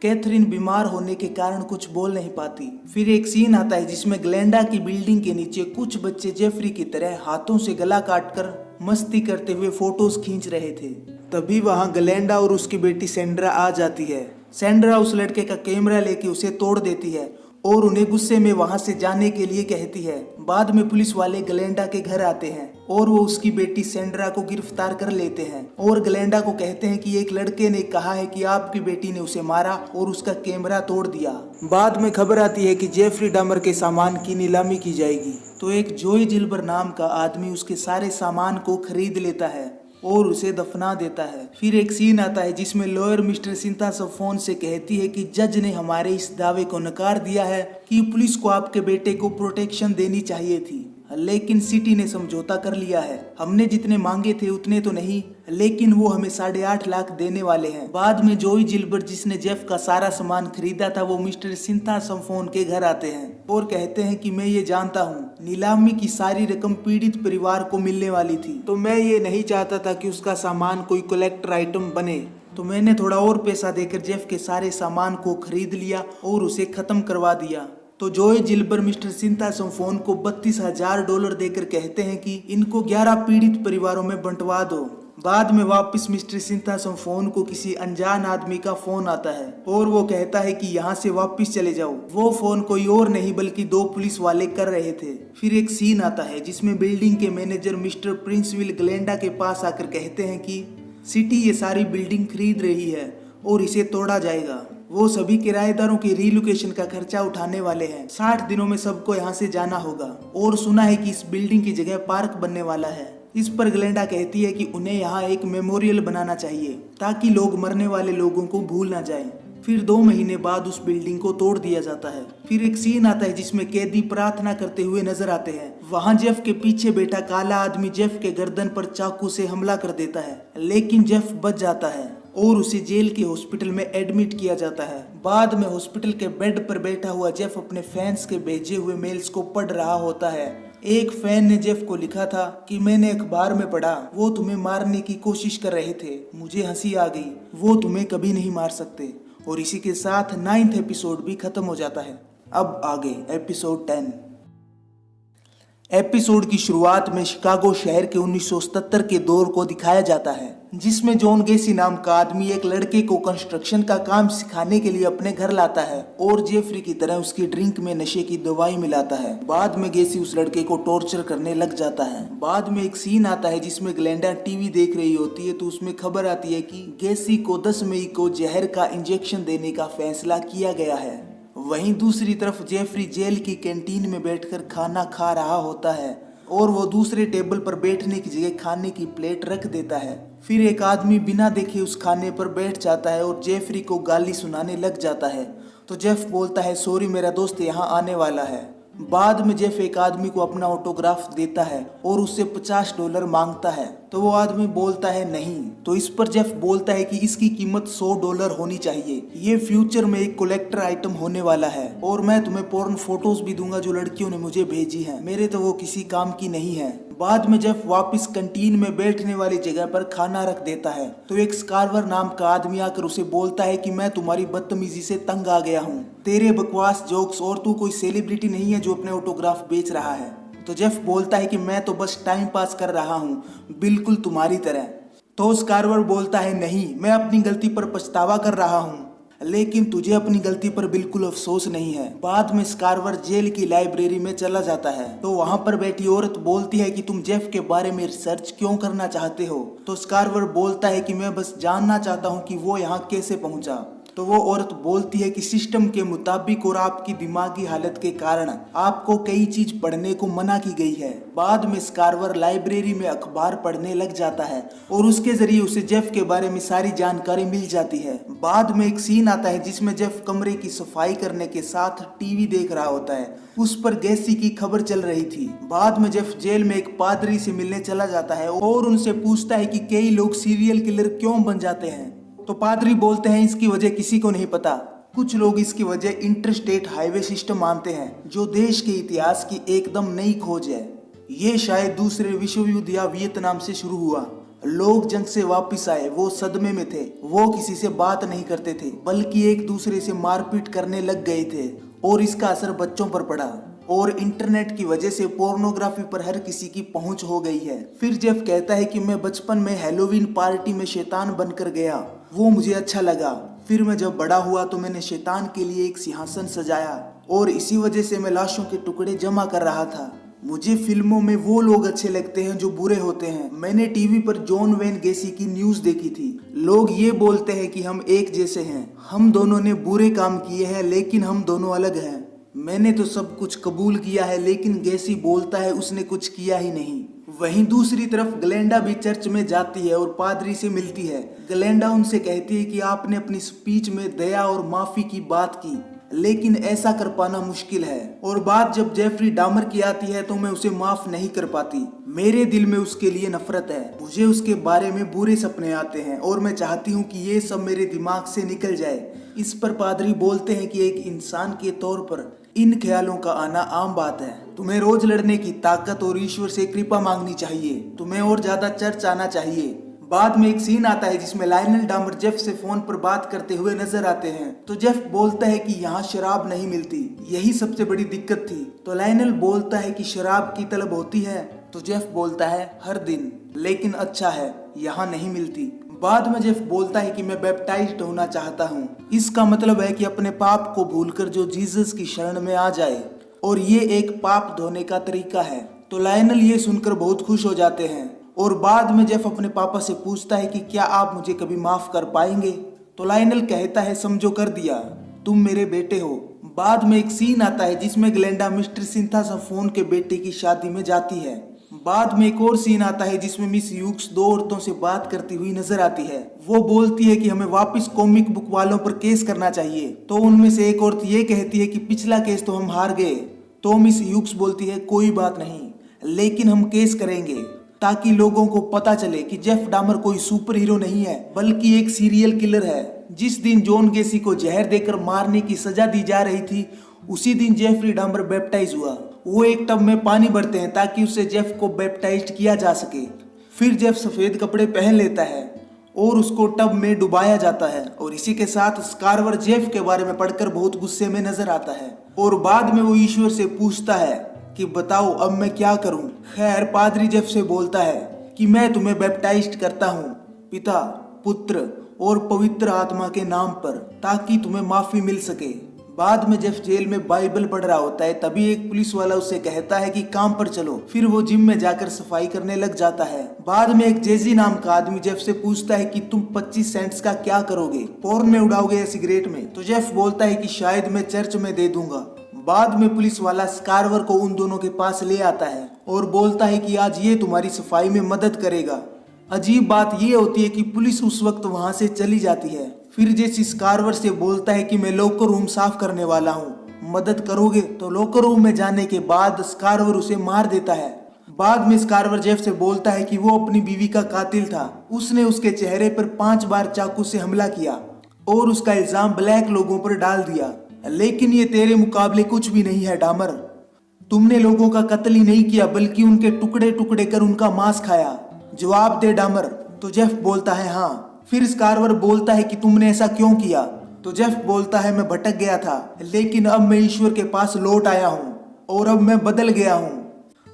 कैथरीन बीमार होने के कारण कुछ बोल नहीं पाती। फिर एक सीन आता है जिसमें ग्लेंडा की बिल्डिंग के नीचे कुछ बच्चे जेफरी की तरह हाथों से गला काटकर मस्ती करते हुए फोटोज खींच रहे थे। तभी वहां ग्लेंडा और उसकी बेटी सैंड्रा आ जाती है। सैंड्रा उस लड़के का कैमरा लेके उसे तोड़ देती है और उन्हें गुस्से में वहां से जाने के लिए कहती है। बाद में पुलिस वाले ग्लेंडा के घर आते हैं और वो उसकी बेटी सैंड्रा को गिरफ्तार कर लेते हैं और ग्लेंडा को कहते हैं कि एक लड़के ने कहा है कि आपकी बेटी ने उसे मारा और उसका कैमरा तोड़ दिया। बाद में खबर आती है कि जेफरी डामर के सामान की नीलामी की जाएगी। तो एक जोई जिल्बर नाम का आदमी उसके सारे सामान को खरीद लेता है और उसे दफना देता है। फिर एक सीन आता है जिसमें लॉयर मिस्टर सिंथासोमफोन से कहती है कि जज ने हमारे इस दावे को नकार दिया है कि पुलिस को आपके बेटे को प्रोटेक्शन देनी चाहिए थी, लेकिन सिटी ने समझौता कर लिया है। हमने जितने मांगे थे उतने तो नहीं, लेकिन वो हमें 8.5 लाख देने वाले हैं। बाद में जोई जिल्बर जिसने जेफ का सारा सामान खरीदा था वो मिस्टर सिंथासोमफोन के घर आते हैं और कहते हैं कि मैं ये जानता हूँ नीलामी की सारी रकम पीड़ित परिवार को मिलने वाली थी, तो मैं ये नहीं चाहता था कि उसका सामान कोई कलेक्टर आइटम बने, तो मैंने थोड़ा और पैसा देकर जेफ के सारे सामान को खरीद लिया और उसे खत्म करवा दिया। तो जोई जिल्बर मिस्टर सिंथासोमफोन को $32,000 देकर कहते हैं कि इनको 11 पीड़ित परिवारों में बंटवा दो। बाद में वापस मिस्टर सिंथासोमफोन को किसी अनजान आदमी का फोन आता है और वो कहता है कि यहाँ से वापस चले जाओ। वो फोन कोई और नहीं बल्कि 2 पुलिस वाले कर रहे थे। फिर एक सीन आता है जिसमें बिल्डिंग के मैनेजर मिस्टर प्रिंसविल ग्लेंडा के पास आकर कहते हैं कि सिटी ये सारी बिल्डिंग खरीद रही है और इसे तोड़ा जाएगा। वो सभी किराएदारों के रीलोकेशन का खर्चा उठाने वाले हैं। 60 दिनों में सबको यहाँ से जाना होगा और सुना है कि इस बिल्डिंग की जगह पार्क बनने वाला है। इस पर ग्लेंडा कहती है कि उन्हें यहाँ एक मेमोरियल बनाना चाहिए ताकि लोग मरने वाले लोगों को भूल ना जाएं। फिर 2 महीने बाद उस बिल्डिंग को तोड़ दिया जाता है। फिर एक सीन आता है जिसमें कैदी प्रार्थना करते हुए नजर आते हैं। वहाँ जेफ के पीछे बैठा काला आदमी जेफ के गर्दन पर चाकू से हमला कर देता है, लेकिन जेफ बच जाता है और उसे जेल के हॉस्पिटल में एडमिट किया जाता है। बाद में हॉस्पिटल के बेड पर बैठा हुआ जेफ अपने फैंस के भेजे हुए मेल्स को पढ़ रहा होता है। एक फैन ने जेफ को लिखा था कि मैंने अखबार में पढ़ा वो तुम्हें मारने की कोशिश कर रहे थे, मुझे हंसी आ गई, वो तुम्हें कभी नहीं मार सकते। और इसी के साथ 9th एपिसोड भी खत्म हो जाता है। अब आगे एपिसोड 10। एपिसोड की शुरुआत में शिकागो शहर के 1977 के दौर को दिखाया जाता है, जिसमें जॉन गेसी नाम का आदमी एक लड़के को कंस्ट्रक्शन का काम सिखाने के लिए अपने घर लाता है और जेफरी की तरह उसकी ड्रिंक में नशे की दवाई मिलाता है। बाद में गेसी उस लड़के को टॉर्चर करने लग जाता है। बाद में एक सीन आता है जिसमें ग्लेंडा टीवी देख रही होती है, तो उसमें खबर आती है कि गेसी को 10 मई को जहर का इंजेक्शन देने का फैसला किया गया है। वहीं दूसरी तरफ जेफरी जेल की कैंटीन में बैठकर खाना खा रहा होता है और वो दूसरे टेबल पर बैठने की जगह खाने की प्लेट रख देता है। फिर एक आदमी बिना देखे उस खाने पर बैठ जाता है और जेफरी को गाली सुनाने लग जाता है। तो जेफ बोलता है, सॉरी मेरा दोस्त यहाँ आने वाला है। बाद में जेफ एक आदमी को अपना ऑटोग्राफ देता है और उससे $50 मांगता है, तो वो आदमी बोलता है नहीं। तो इस पर जेफ बोलता है कि इसकी कीमत $100 होनी चाहिए, ये फ्यूचर में एक कलेक्टर आइटम होने वाला है और मैं तुम्हें पोर्न फोटोज भी दूंगा जो लड़कियों ने मुझे भेजी हैं, मेरे तो वो किसी काम की नहीं है। बाद में जेफ वापस कैंटीन में बैठने वाली जगह पर खाना रख देता है, तो एक स्कारवर नाम का आदमी आकर उसे बोलता है कि मैं तुम्हारी बदतमीजी से तंग आ गया हूँ, तेरे बकवास जोक्स, और तू कोई सेलिब्रिटी नहीं है जो अपने ऑटोग्राफ बेच रहा है। तो जेफ बोलता है कि मैं तो बस टाइम पास कर रहा हूँ, बिल्कुल तुम्हारी तरह। तो स्कारवर बोलता है, नहीं, मैं अपनी गलती पर पछतावा कर रहा हूँ, लेकिन तुझे अपनी गलती पर बिल्कुल अफसोस नहीं है। बाद में स्कारवर जेल की लाइब्रेरी में चला जाता है, तो वहां पर बैठी औरत बोलती है कि तुम जेफ के बारे में रिसर्च क्यों करना चाहते हो। तो स्कारवर बोलता है कि मैं बस जानना चाहता हूँ कि वो यहाँ कैसे पहुंचा। तो वो औरत बोलती है कि सिस्टम के मुताबिक और आपकी दिमागी हालत के कारण आपको कई चीज पढ़ने को मना की गई है। बाद में स्कारवर लाइब्रेरी में अखबार पढ़ने लग जाता है और उसके जरिए उसे जेफ के बारे में सारी जानकारी मिल जाती है। बाद में एक सीन आता है जिसमें जेफ कमरे की सफाई करने के साथ टीवी देख रहा होता है, उस पर गेसी की खबर चल रही थी। बाद में जेफ जेल में एक पादरी से मिलने चला जाता है और उनसे पूछता है कि कई लोग सीरियल किलर क्यों बन जाते हैं। तो पादरी बोलते हैं, इसकी वजह किसी को नहीं पता। कुछ लोग इसकी वजह इंटरस्टेट हाईवे सिस्टम मानते हैं, जो देश के इतिहास की एकदम नई खोज है। ये शायद दूसरे विश्व युद्ध या वियतनाम से शुरू हुआ। लोग जंग से वापस आए, वो सदमे में थे, वो किसी से बात नहीं करते थे, बल्कि एक दूसरे से मारपीट करने लग गए थे और इसका असर बच्चों पर पड़ा। और इंटरनेट की वजह से पोर्नोग्राफी पर हर किसी की पहुंच हो गई है। फिर जेफ कहता है कि मैं बचपन में हैलोवीन पार्टी में शैतान बनकर गया, वो मुझे अच्छा लगा। फिर मैं जब बड़ा हुआ तो मैंने शैतान के लिए एक सिंहासन सजाया और इसी वजह से मैं लाशों के टुकड़े जमा कर रहा था। मुझे फिल्मों में वो लोग अच्छे लगते हैं जो बुरे होते हैं। मैंने टीवी पर जॉन वेन गेसी की न्यूज देखी थी। लोग ये बोलते हैं कि हम एक जैसे हैं, हम दोनों ने बुरे काम किए हैं लेकिन हम दोनों अलग हैं। मैंने तो सब कुछ कबूल किया है, लेकिन गेसी बोलता है उसने कुछ किया ही नहीं। वहीं दूसरी तरफ ग्लेंडा भी चर्च में जाती है और पादरी से मिलती है। ग्लेंडा उनसे कहती है कि आपने अपनी स्पीच में दया और माफी की बात की, लेकिन ऐसा कर पाना मुश्किल है। और बात जब जेफरी डामर की आती है तो मैं उसे माफ नहीं कर पाती। मेरे दिल में उसके लिए नफरत है, मुझे उसके बारे में बुरे सपने आते हैं और मैं चाहती हूँ कि ये सब मेरे दिमाग से निकल जाए। इस पर पादरी बोलते हैं कि एक इंसान के तौर पर इन ख्यालों का आना आम बात है। तुम्हें रोज लड़ने की ताकत और ईश्वर से कृपा मांगनी चाहिए। तुम्हें और ज्यादा चर्च आना चाहिए। बाद में एक सीन आता है जिसमें लायनल डामर जेफ से फोन पर बात करते हुए नजर आते हैं। तो जेफ बोलता है कि यहाँ शराब नहीं मिलती, यही सबसे बड़ी दिक्कत थी। तो लायनल बोलता है कि शराब की तलब होती है। तो जेफ बोलता है हर दिन, लेकिन अच्छा है यहाँ नहीं मिलती। बाद में जेफ बोलता है कि मैं बैप्टाइज्ड होना चाहता हूँ। इसका मतलब है कि अपने पाप को भूलकर जो जीसस की शरण में आ जाए, और ये एक पाप धोने का तरीका है। तो लायनल ये सुनकर बहुत खुश हो जाते हैं। और बाद में जेफ अपने पापा से पूछता है कि क्या आप मुझे कभी माफ कर पाएंगे। तो लायनल कहता है, समझो कर दिया, तुम मेरे बेटे हो। बाद में एक सीन आता है जिसमें ग्लेंडा मिस्टर सिंथा सफोन के बेटे की शादी में जाती है। बाद में एक और सीन आता है जिसमें मिस ह्यूग्स दो औरतों से बात करती हुई नजर आती है। वो बोलती है कि हमें वापस कॉमिक बुक वालों पर केस करना चाहिए। तो उनमें से एक औरत ये कहती है कि पिछला केस तो हम हार गए। तो मिस ह्यूग्स बोलती है, कोई बात नहीं, लेकिन हम केस करेंगे ताकि लोगों को पता चले कि जेफ डामर कोई सुपर हीरो नहीं है, बल्कि एक सीरियल किलर है। जिस दिन जॉन गेसी को जहर देकर मारने की सजा दी जा रही थी, उसी दिन जेफरी डामर बैप्टाइज हुआ। वो एक टब में पानी भरते हैं ताकि उससे जेफ को बैप्टाइज्ड किया जा सके। फिर जेफ सफेद कपड़े पहन लेता है और उसको टब में डुबाया जाता है। और इसी के साथ स्कारवर जेफ के बारे में पढ़कर बहुत गुस्से में नजर आता है और बाद में वो ईश्वर से पूछता है कि बताओ अब मैं क्या करूं। खैर पादरी जेफ से बोलता है कि मैं तुम्हें बैप्टाइज्ड करता हूं पिता, पुत्र और पवित्र आत्मा के नाम पर, ताकि तुम्हें माफी मिल सके। बाद में जेफ जेल में बाइबल पढ़ रहा होता है, तभी एक पुलिस वाला उसे कहता है कि काम पर चलो। फिर वो जिम में जाकर सफाई करने लग जाता है। बाद में एक जेजी नाम का आदमी जेफ से पूछता है कि तुम 25 सेंट्स का क्या करोगे, पॉर्न में उड़ाओगे या सिगरेट में? तो जेफ बोलता है कि शायद मैं चर्च में दे दूंगा। बाद में पुलिस वाला स्कारवर को उन दोनों के पास ले आता है और बोलता है कि आज ये तुम्हारी सफाई में मदद करेगा। अजीब बात ये होती है कि पुलिस उस वक्त वहां से चली जाती है। फिर जेसी स्कारवर से बोलता है कि मैं लॉकर रूम साफ करने वाला हूँ, मदद करोगे? तो लॉकर रूम में जाने के बाद स्कारवर उसे मार देता है। बाद में स्कारवर जेफ से बोलता है कि वो अपनी बीवी का कातिल था। उसने उसके चेहरे पर 5 बार चाकू से हमला किया और उसका इल्जाम ब्लैक लोगों पर डाल दिया। लेकिन ये तेरे मुकाबले कुछ भी नहीं है डामर। तुमने लोगों का कत्ल ही नहीं किया, बल्कि उनके टुकड़े टुकड़े कर उनका मांस खाया। जवाब दे डामर। तो जेफ बोलता है हाँ। फिर स्कारवर बोलता है कि तुमने ऐसा क्यों किया? तो जेफ बोलता है मैं भटक गया था, लेकिन अब मैं ईश्वर के पास लौट आया हूँ और अब मैं बदल गया हूँ।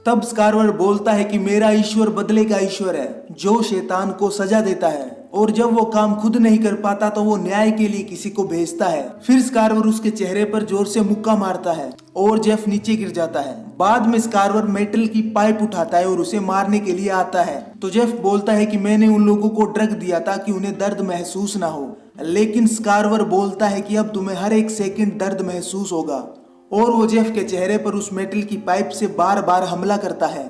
तब स्कारवर बोलता है कि मेरा ईश्वर बदले का ईश्वर है, जो शैतान को सजा देता है, और जब वो काम खुद नहीं कर पाता तो वो न्याय के लिए किसी को भेजता है। फिर स्कारवर उसके चेहरे पर जोर से मुक्का मारता है और जेफ नीचे गिर जाता है। बाद में स्कारवर मेटल की पाइप उठाता है और उसे मारने के लिए आता है। तो जेफ बोलता है कि मैंने उन लोगों को ड्रग दिया ताकि उन्हें दर्द महसूस ना हो, लेकिन स्कारवर बोलता है कि अब तुम्हें हर एक सेकंड दर्द महसूस होगा। और वो जेफ के चेहरे पर उस मेटल की पाइप से बार बार हमला करता है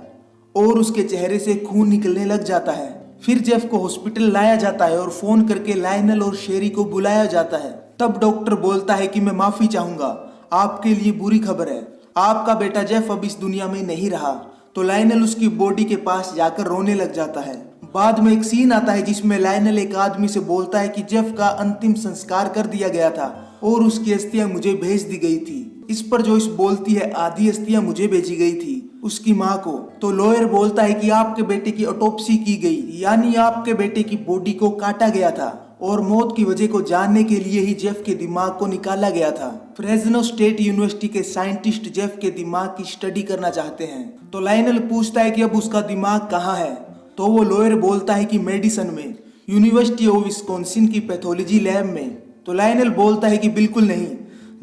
और उसके चेहरे से खून निकलने लग जाता है। फिर जेफ को हॉस्पिटल लाया जाता है और फोन करके लायनल और शेरी को बुलाया जाता है। तब डॉक्टर बोलता है कि मैं माफी चाहूंगा, आपके लिए बुरी खबर है, आपका बेटा जेफ अब इस दुनिया में नहीं रहा। तो लायनल उसकी बॉडी के पास जाकर रोने लग जाता है। बाद में एक सीन आता है जिसमें लायनल एक आदमी से बोलता है कि जेफ का अंतिम संस्कार कर दिया गया था और उसकी अस्थियां मुझे भेज दी गई थी। इस पर जोइस बोलती है आधी अस्थियां मुझे भेजी गई थी, उसकी माँ को। तो लॉयर बोलता है कि आपके बेटे की ऑटोप्सी की गई, यानी आपके बेटे की बॉडी को काटा गया था और मौत की वजह को जानने के लिए ही जेफ के दिमाग को निकाला गया था। फ्रेजनो स्टेट यूनिवर्सिटी के साइंटिस्ट जेफ के दिमाग की स्टडी करना चाहते हैं। तो लायनल पूछता है कि अब उसका दिमाग कहाँ है? तो वो लॉयर बोलता है कि मेडिसन में, यूनिवर्सिटी ऑफ विस्कॉन्सिन की पैथोलॉजी लैब में। तो लायनल बोलता है कि बिल्कुल नहीं,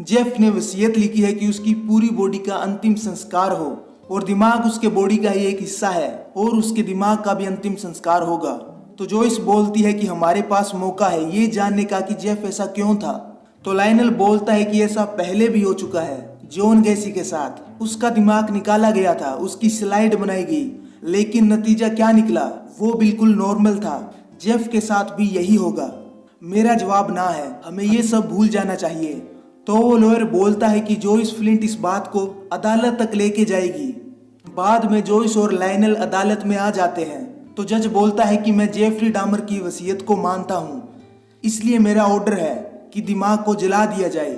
जेफ ने वसीयत लिखी है कि उसकी पूरी बॉडी का अंतिम संस्कार हो और दिमाग उसके बॉडी का ही एक हिस्सा है और उसके दिमाग का भी अंतिम संस्कार होगा। तो जोइस बोलती है कि हमारे पास मौका है ये जानने का कि जेफ ऐसा क्यों था। तो लायनल बोलता है कि ऐसा पहले भी हो चुका है, जॉन गैसी के साथ। उसका दिमाग निकाला गया था, उसकी स्लाइड बनाई गई, लेकिन नतीजा क्या निकला? वो बिल्कुल नॉर्मल था। जेफ के साथ भी यही होगा। मेरा जवाब ना है, हमें ये सब भूल जाना चाहिए। तो वो लॉयर बोलता है कि जोइस फ्लिंट इस बात को अदालत तक लेके जाएगी। बाद में जोइस और लायनल अदालत में आ जाते हैं। तो जज बोलता है कि मैं जेफरी डामर की वसीयत को मानता हूँ, इसलिए मेरा ऑर्डर है कि दिमाग को जला दिया जाए।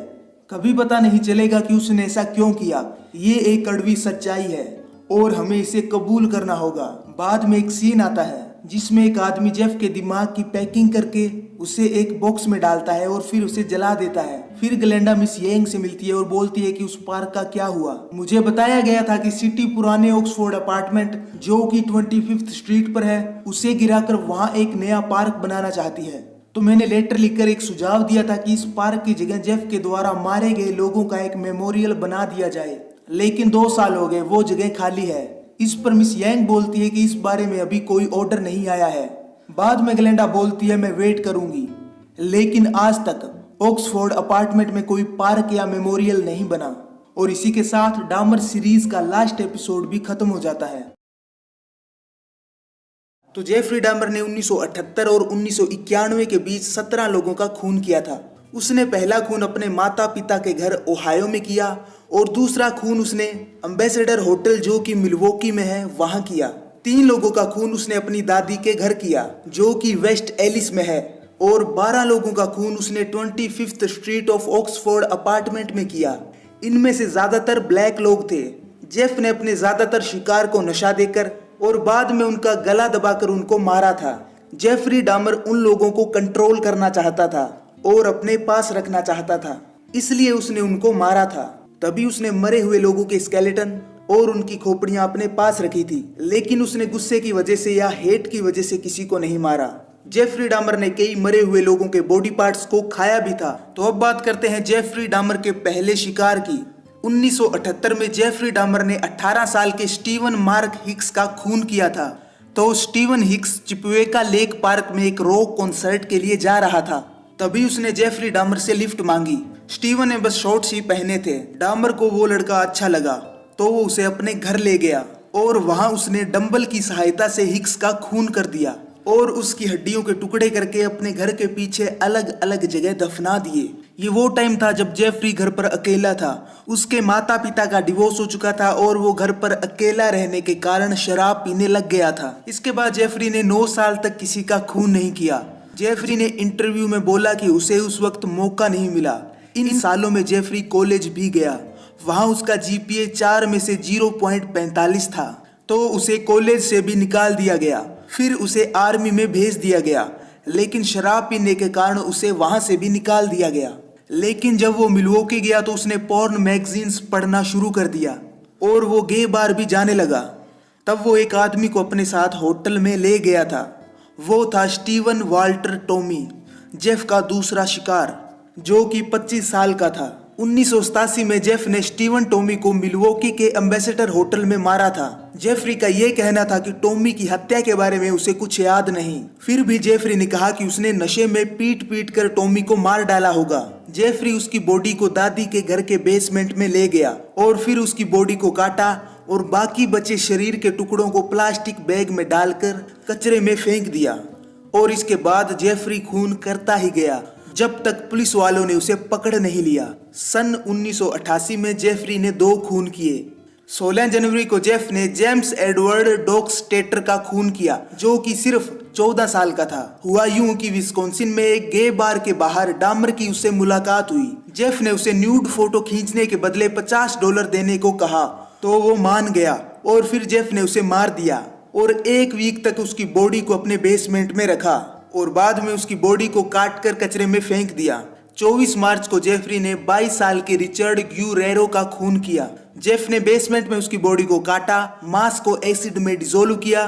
कभी पता नहीं चलेगा कि उसने ऐसा क्यों किया। ये एक कड़वी सच्चाई है और हमें इसे कबूल करना होगा। बाद में एक सीन आता है जिसमें एक आदमी जेफ के दिमाग की पैकिंग करके उसे एक बॉक्स में डालता है और फिर उसे जला देता है। फिर ग्लेंडा मिस येंग से मिलती है और बोलती है कि उस पार्क का क्या हुआ। मुझे बताया गया था कि सिटी पुराने ऑक्सफोर्ड अपार्टमेंट जो कि 25th स्ट्रीट पर है, उसे गिराकर वहाँ एक नया पार्क बनाना चाहती है। तो मैंने लेटर लिखकर एक सुझाव दिया था कि इस पार्क की जगह जेफ के द्वारा मारे गए लोगों का एक मेमोरियल बना दिया जाए, लेकिन 2 साल हो गए, वो जगह खाली है। इस पर मिस यांग बोलती है कि इस बारे में अभी कोई ऑर्डर नहीं आया है। बाद में ग्लेंडा बोलती है मैं वेट करूंगी, लेकिन आज तक ऑक्सफोर्ड अपार्टमेंट में कोई पार्क या मेमोरियल नहीं बना। और इसी के साथ डामर सीरीज का लास्ट एपिसोड भी खत्म हो जाता है। तो जेफरी डामर ने 1978 और 1991 के बीच 17 लोगों का खून किया था। उसने पहला खून अपने माता पिता के घर ओहायो में किया और दूसरा खून उसने एम्बेसडर होटल जो कि मिल्वॉकी में है वहां किया। 3 लोगों का खून उसने अपनी दादी के घर किया जो कि वेस्ट एलिस में है और 12 लोगों का खून उसने 25th street of Oxford apartment में किया। इनमें से ज्यादातर ब्लैक लोग थे। जेफ ने अपने ज्यादातर शिकार को नशा देकर और बाद में उनका गला दबाकर उनको मारा था। जेफरी डामर उन लोगों को कंट्रोल करना चाहता था और अपने पास रखना चाहता था, इसलिए उसने उनको मारा था। तभी उसने मरे हुए लोगों के स्केलेटन और उनकी खोपड़ियां अपने पास रखी थी, लेकिन उसने गुस्से की वजह से या हेट की वजह से किसी को नहीं मारा। जेफरी डामर ने कई मरे हुए लोगों के बॉडी पार्ट्स को खाया भी था। तो अब बात करते हैं जेफरी डामर के पहले शिकार की। 1978 में जेफरी डामर ने 18 साल के स्टीवन मार्क हिक्स का खून किया था। तो स्टीवन हिक्स चिपवेका लेक पार्क में एक रॉक कॉन्सर्ट के लिए जा रहा था। तभी उसने जेफरी डामर से लिफ्ट मांगी। स्टीवन ने बस शॉर्ट्स ही पहने थे। डामर को वो लड़का अच्छा लगा तो वो उसे अपने घर ले गया और वहां उसने डंबल की सहायता से हिक्स का खून कर दिया और उसकी हड्डियों के टुकड़े करके अपने घर के पीछे अलग अलग जगह दफना दिए। ये वो टाइम था जब जेफरी घर पर अकेला था। उसके माता पिता का डिवोर्स हो चुका था और वो घर पर अकेला रहने के कारण शराब पीने लग गया था। इसके बाद जेफरी ने 9 साल तक किसी का खून नहीं किया। जेफरी ने इंटरव्यू में बोला कि उसे उस वक्त मौका नहीं मिला। इन सालों में जेफरी कॉलेज भी गया। वहां उसका जीपीए 4 में से 0.45 था, तो उसे कॉलेज से भी निकाल दिया गया। फिर उसे आर्मी में भेज दिया गया, लेकिन शराब पीने के कारण उसे वहां से भी निकाल दिया गया। लेकिन जब वो मिल्वॉकी गया तो उसने पॉर्न मैगजीन्स पढ़ना शुरू कर दिया और वो गे बार भी जाने लगा। तब वो एक आदमी को अपने साथ होटल में ले गया था। वो था स्टीवन वाल्टर टॉमी, जेफ का दूसरा शिकार, जो कि 25 साल का था। 1987 में जेफ ने स्टीवन टॉमी को मिल्वॉकी के एम्बेसडर होटल में मारा था। जेफरी का ये कहना था कि टॉमी की हत्या के बारे में उसे कुछ याद नहीं। फिर भी जेफरी ने कहा कि उसने नशे में पीट पीट कर टॉमी को मार डाला होगा। जेफरी उसकी बॉडी को दादी के घर के बेसमेंट में ले गया और फिर उसकी बॉडी को काटा और बाकी बचे शरीर के टुकड़ों को प्लास्टिक बैग में डालकर कचरे में फेंक दिया। और इसके बाद जेफरी खून करता ही गया जब तक पुलिस वालों ने उसे पकड़ नहीं लिया। सन 1988 में जेफरी ने 2 खून किए। 16 जनवरी को जेफ ने जेम्स एडवर्ड डॉक्सटेटर का खून किया, जो कि सिर्फ 14 साल का था। हुआ यूं कि विस्कॉन्सिन में एक गे बार के बाहर डामर की उससे मुलाकात हुई। जेफ ने उसे न्यूड फोटो खींचने के बदले $50 देने को कहा तो वो मान गया और फिर जेफ ने उसे मार दिया और 1 वीक तक उसकी बॉडी को अपने बेसमेंट में रखा और बाद में उसकी बॉडी को काट कर कचरे में फेंक दिया। 24 मार्च को जेफरी ने 22 साल के रिचर्ड ग्यूरेरो का खून किया। जेफ ने बेसमेंट में उसकी बॉडी को काटा, मांस को एसिड में डिसोल्व किया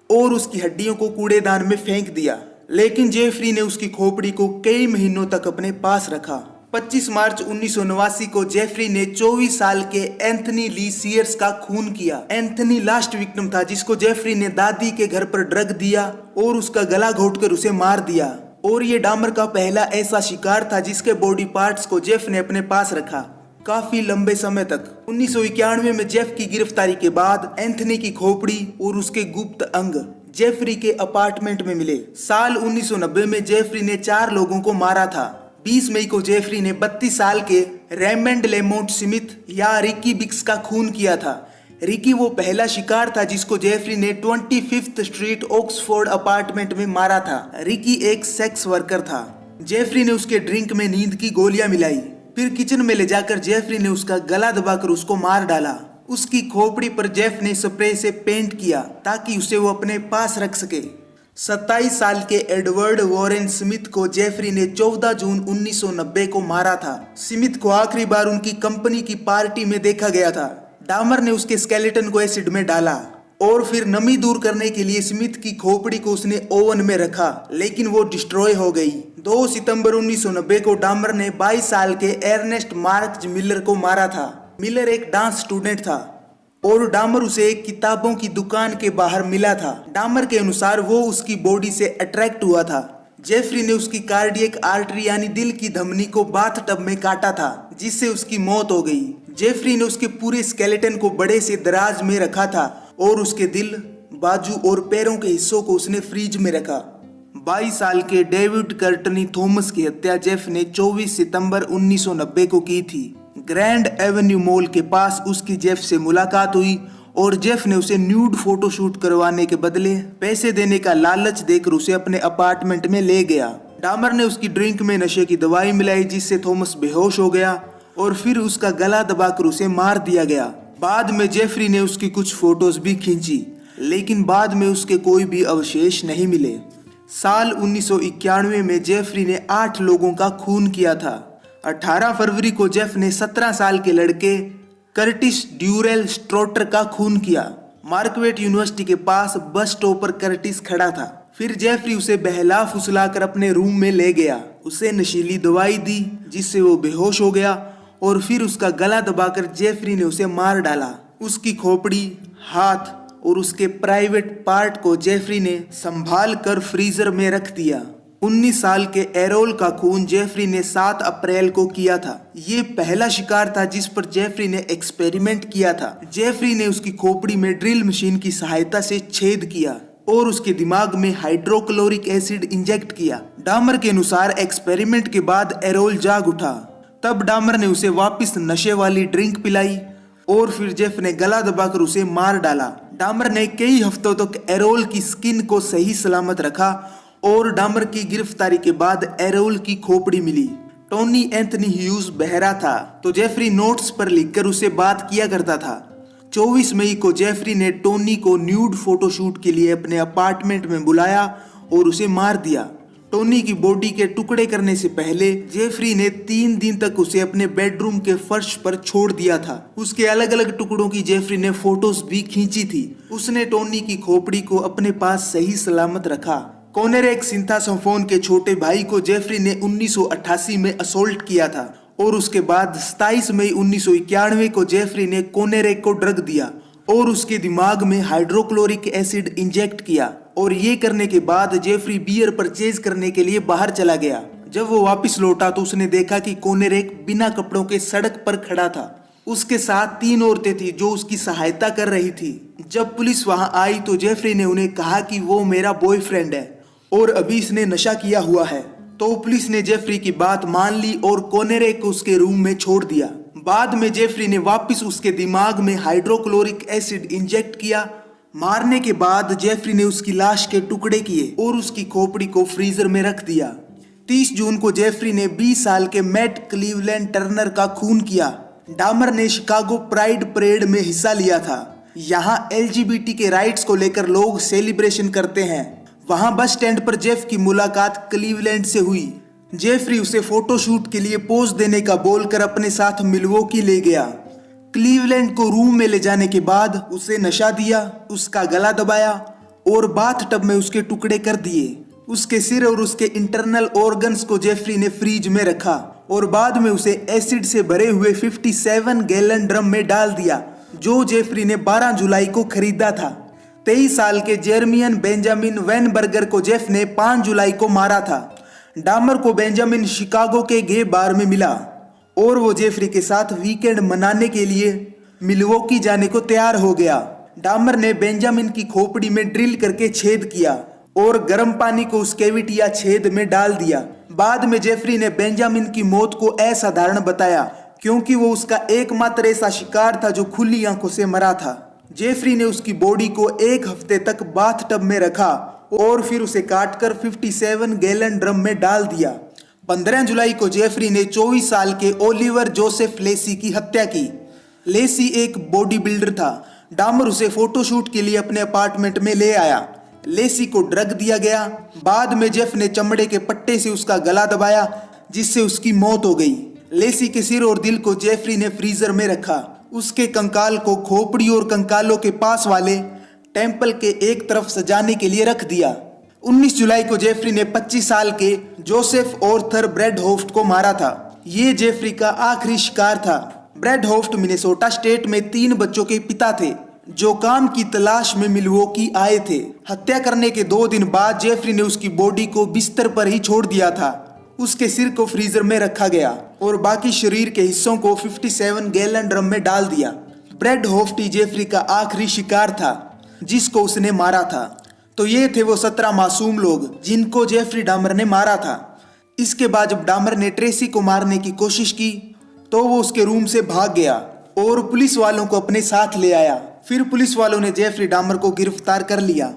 और उसकी हड्डियों को कूड़ेदान में फेंक दिया। लेकिन जेफरी ने उसकी खोपड़ी को कई महीनों तक अपने पास रखा। 25 मार्च 1989 को जेफरी ने 24 साल के एंथनी ली सीयर्स का खून किया। एंथनी लास्ट विक्टिम था जिसको जेफरी ने दादी के घर पर ड्रग दिया और उसका गला घोटकर उसे मार दिया। और ये डामर का पहला ऐसा शिकार था जिसके बॉडी पार्ट्स को जेफ ने अपने पास रखा काफी लंबे समय तक। 1991 में जेफ की गिरफ्तारी के बाद एंथनी की खोपड़ी और उसके गुप्त अंग जेफरी के अपार्टमेंट में मिले। साल 1990 में जेफरी ने 4 लोगों को मारा था। 20 मई को जेफरी ने 32 साल के रेमंड लेमोंट स्मिथ या रिकी बिक्स का खून किया था। रिकी वो पहला शिकार था जिसको जेफरी ने 25th स्ट्रीट ऑक्सफोर्ड अपार्टमेंट में मारा था। रिकी एक सेक्स वर्कर था। जेफरी ने उसके ड्रिंक में नींद की गोलियां मिलाई, फिर किचन में ले जाकर जेफरी ने उसका गला दबाकर उसको मार डाला। उसकी खोपड़ी पर जेफ ने स्प्रे से पेंट किया ताकि उसे वो अपने पास रख सके। 27 साल के एडवर्ड वॉरेन स्मिथ को जेफरी ने 14 जून 1990 को मारा था। स्मिथ को आखिरी बार उनकी कंपनी की पार्टी में देखा गया था। डामर ने उसके स्केलेटन को एसिड में डाला और फिर नमी दूर करने के लिए स्मिथ की खोपड़ी को उसने ओवन में रखा, लेकिन वो डिस्ट्रॉय हो गई। 2 सितंबर 1990 को डामर ने 22 साल के एर्नेस्ट मार्क्स मिलर को मारा था। मिलर एक डांस स्टूडेंट था और डामर उसे एक किताबों की दुकान के बाहर मिला था। डामर के अनुसार वो उसकी बॉडी से अट्रैक्ट हुआ था। जेफरी ने उसकी कार्डियक आर्टरी यानी दिल की धमनी को बाथटब में काटा था, जिससे उसकी मौत हो गई। जेफरी ने उसके पूरे स्केलेटन को बड़े से दराज में रखा था और उसके दिल, बाजू और पैरों के हिस्सों को उसने फ्रीज में रखा। 22 साल के डेविड कर्टनी थॉमस की हत्या जेफ ने 24 सितंबर 1990 को की थी। ग्रैंड एवेन्यू मॉल के पास उसकी जेफ से मुलाकात हुई और जेफ ने उसे न्यूड फोटोशूट करवाने के बदले पैसे देने का लालच देकर उसे अपने अपार्टमेंट में ले गया। डामर ने उसकी ड्रिंक में नशे की दवाई मिलाई जिससे थॉमस बेहोश हो गया और फिर उसका गला दबाकर उसे मार दिया गया। बाद में जेफरी ने उसकी कुछ फोटोज भी खींची, लेकिन बाद में उसके कोई भी अवशेष नहीं मिले। साल 1991 में जेफरी ने 8 लोगों का खून किया था। 18 फरवरी को जेफ ने 17 साल के लड़के कर्टिस ड्यूरेल स्ट्रोटर का खून किया। मार्क्वेट यूनिवर्सिटी के पास बस स्टॉप पर कर्टिस खड़ा था। फिर जेफरी उसे बहला फुसलाकर अपने रूम में ले गया, उसे नशीली दवाई दी जिससे वो बेहोश हो गया और फिर उसका गला दबाकर जेफरी ने उसे मार डाला। उसकी खोपड़ी, हाथ और उसके प्राइवेट पार्ट को जेफरी ने संभाल कर फ्रीजर में रख दिया। 19 साल के एरोल का खून जेफरी ने 7 अप्रैल को किया था। ये पहला शिकार था जिस पर जेफरी ने एक्सपेरिमेंट किया था। जेफरी ने उसकी खोपड़ी में ड्रिल मशीन की सहायता से छेद किया और उसके दिमाग में हाइड्रोक्लोरिक एसिड इंजेक्ट किया। डामर के अनुसार एक्सपेरिमेंट के बाद एरोल जाग उठा। तब डामर ने उसे वापस नशे वाली ड्रिंक पिलाई और फिर जेफ ने गला दबाकर उसे मार डाला। डामर ने कई हफ्तों तक एरोल की स्किन को सही सलामत रखा और डामर की गिरफ्तारी के बाद एरोल की खोपड़ी मिली। टोनी एंथनी ह्यूज बहरा था तो जेफरी नोट्स पर लिखकर उसे बात किया करता था। 24 मई को जेफरी ने टोनी को न्यूड फोटोशूट के लिए अपने अपार्टमेंट में बुलाया और उसे मार दिया। टोनी की बॉडी के टुकड़े करने से पहले जेफरी ने 3 दिन तक उसे अपने बेडरूम के फर्श पर छोड़ दिया था। उसके अलग अलग टुकड़ों की जेफरी ने फोटोज भी खींची थी। उसने टोनी की खोपड़ी को अपने पास सही सलामत रखा। कोनेरेक सिंथासोफोन के छोटे भाई को जेफरी ने 1988 में असोल्ट किया था और उसके बाद 27 मई 1991 को जेफरी ने कोनेरेक को ड्रग दिया और उसके दिमाग में हाइड्रोक्लोरिक एसिड इंजेक्ट किया। और ये करने के बाद जेफरी बियर परचेज करने के लिए बाहर चला गया। जब वो वापस लौटा तो उसने देखा कि कोनेरेक बिना कपड़ों के सड़क पर खड़ा था। उसके साथ 3 औरतें थी जो उसकी सहायता कर रही थी। जब पुलिस वहां आई तो जेफरी ने उन्हें कहा कि वो मेरा बॉयफ्रेंड है और अभी इसने नशा किया हुआ है। तो पुलिस ने जेफरी की बात मान ली और कोनेरेक को उसके रूम में छोड़ दिया। बाद में जेफरी ने वापस उसके दिमाग में हाइड्रोक्लोरिक एसिड इंजेक्ट किया। मारने के बाद जेफरी ने उसकी लाश के टुकड़े किए और उसकी खोपड़ी को फ्रीजर में रख दिया। 30 जून को जेफरी ने 20 साल के मैट क्लीवलैंड टर्नर का खून किया। डामर ने शिकागो प्राइड परेड में हिस्सा लिया था। यहाँ LGBT के राइट्स को लेकर लोग सेलिब्रेशन करते हैं। वहां बस स्टैंड पर जेफ की मुलाकात क्लीवलैंड से हुई। जेफरी उसे फोटोशूट के लिए पोज देने का बोलकर अपने साथ मिल्वॉकी ले गया। क्लीवलैंड को रूम में ले जाने के बाद उसे नशा दिया, उसका गला दबाया और बाथटब में उसके टुकड़े कर दिए। उसके सिर और उसके इंटरनल ऑर्गन्स को जेफरी ने फ्रीज में रखा और बाद में उसे एसिड से भरे हुए 57 गैलन ड्रम में डाल दिया जो जेफरी ने 12 जुलाई को खरीदा था। 23 साल के जेरमियन बेंजामिन वेनबर्गर को जेफ ने 5 जुलाई को मारा था। डामर को बेंजामिन शिकागो के गे बार में मिला और वो जेफरी के साथ वीकेंड मनाने के लिए मिल्वॉकी जाने को तैयार हो गया। डामर ने बेंजामिन की खोपड़ी में ड्रिल करके छेद किया और गर्म पानी को उस कैविटी या छेद में डाल दिया। बाद में जेफरी ने बेंजामिन की मौत को असाधारण बताया क्योंकि वो उसका एकमात्र ऐसा शिकार था जो खुली आंखों से मरा था। जेफरी ने उसकी बॉडी को 1 हफ्ते तक बाथटब में रखा और फिर उसे काटकर 57 गैलन ड्रम में डाल दिया। 15 जुलाई को जेफरी ने 24 साल के ओलिवर जोसेफ लेसी की हत्या की। लेसी एक बॉडी बिल्डर था। डामर उसे फोटोशूट के लिए अपने अपार्टमेंट में ले आया। लेसी को ड्रग दिया गया। बाद में जेफ ने चमड़े के पट्टे से उसका गला दबाया जिससे उसकी मौत हो गई। लेसी के सिर और दिल को जेफरी ने फ्रीजर में रखा। उसके कंकाल को खोपड़ी और कंकालों के पास वाले टेम्पल के एक तरफ सजाने के लिए रख दिया। 19 जुलाई को जेफरी ने 25 साल के जोसेफ ऑर्थर ब्रैडहोफ्ट को मारा था। ये जेफरी का आखिरी शिकार था। ब्रैडहोफ्ट मिनेसोटा स्टेट में 3 बच्चों के पिता थे जो काम की तलाश में मिल्वॉकी आए थे। हत्या करने के 2 दिन बाद जेफरी ने उसकी बॉडी को बिस्तर पर ही छोड़ दिया था। उसके सिर को फ्रीजर में रखा गया और बाकी शरीर के हिस्सों को 57 गैलन ड्रम में डाल दिया। ब्रैडहोफ्ट ही जेफरी का आखिरी शिकार था जिसको उसने मारा था। तो ये थे वो 17 मासूम लोग जिनको जेफरी डामर ने मारा था। इसके बाद जब डामर ने ट्रेसी को मारने की कोशिश की तो वो उसके रूम से भाग गया और पुलिस वालों को अपने साथ ले आया। फिर पुलिस वालों ने जेफरी डामर को गिरफ्तार कर लिया।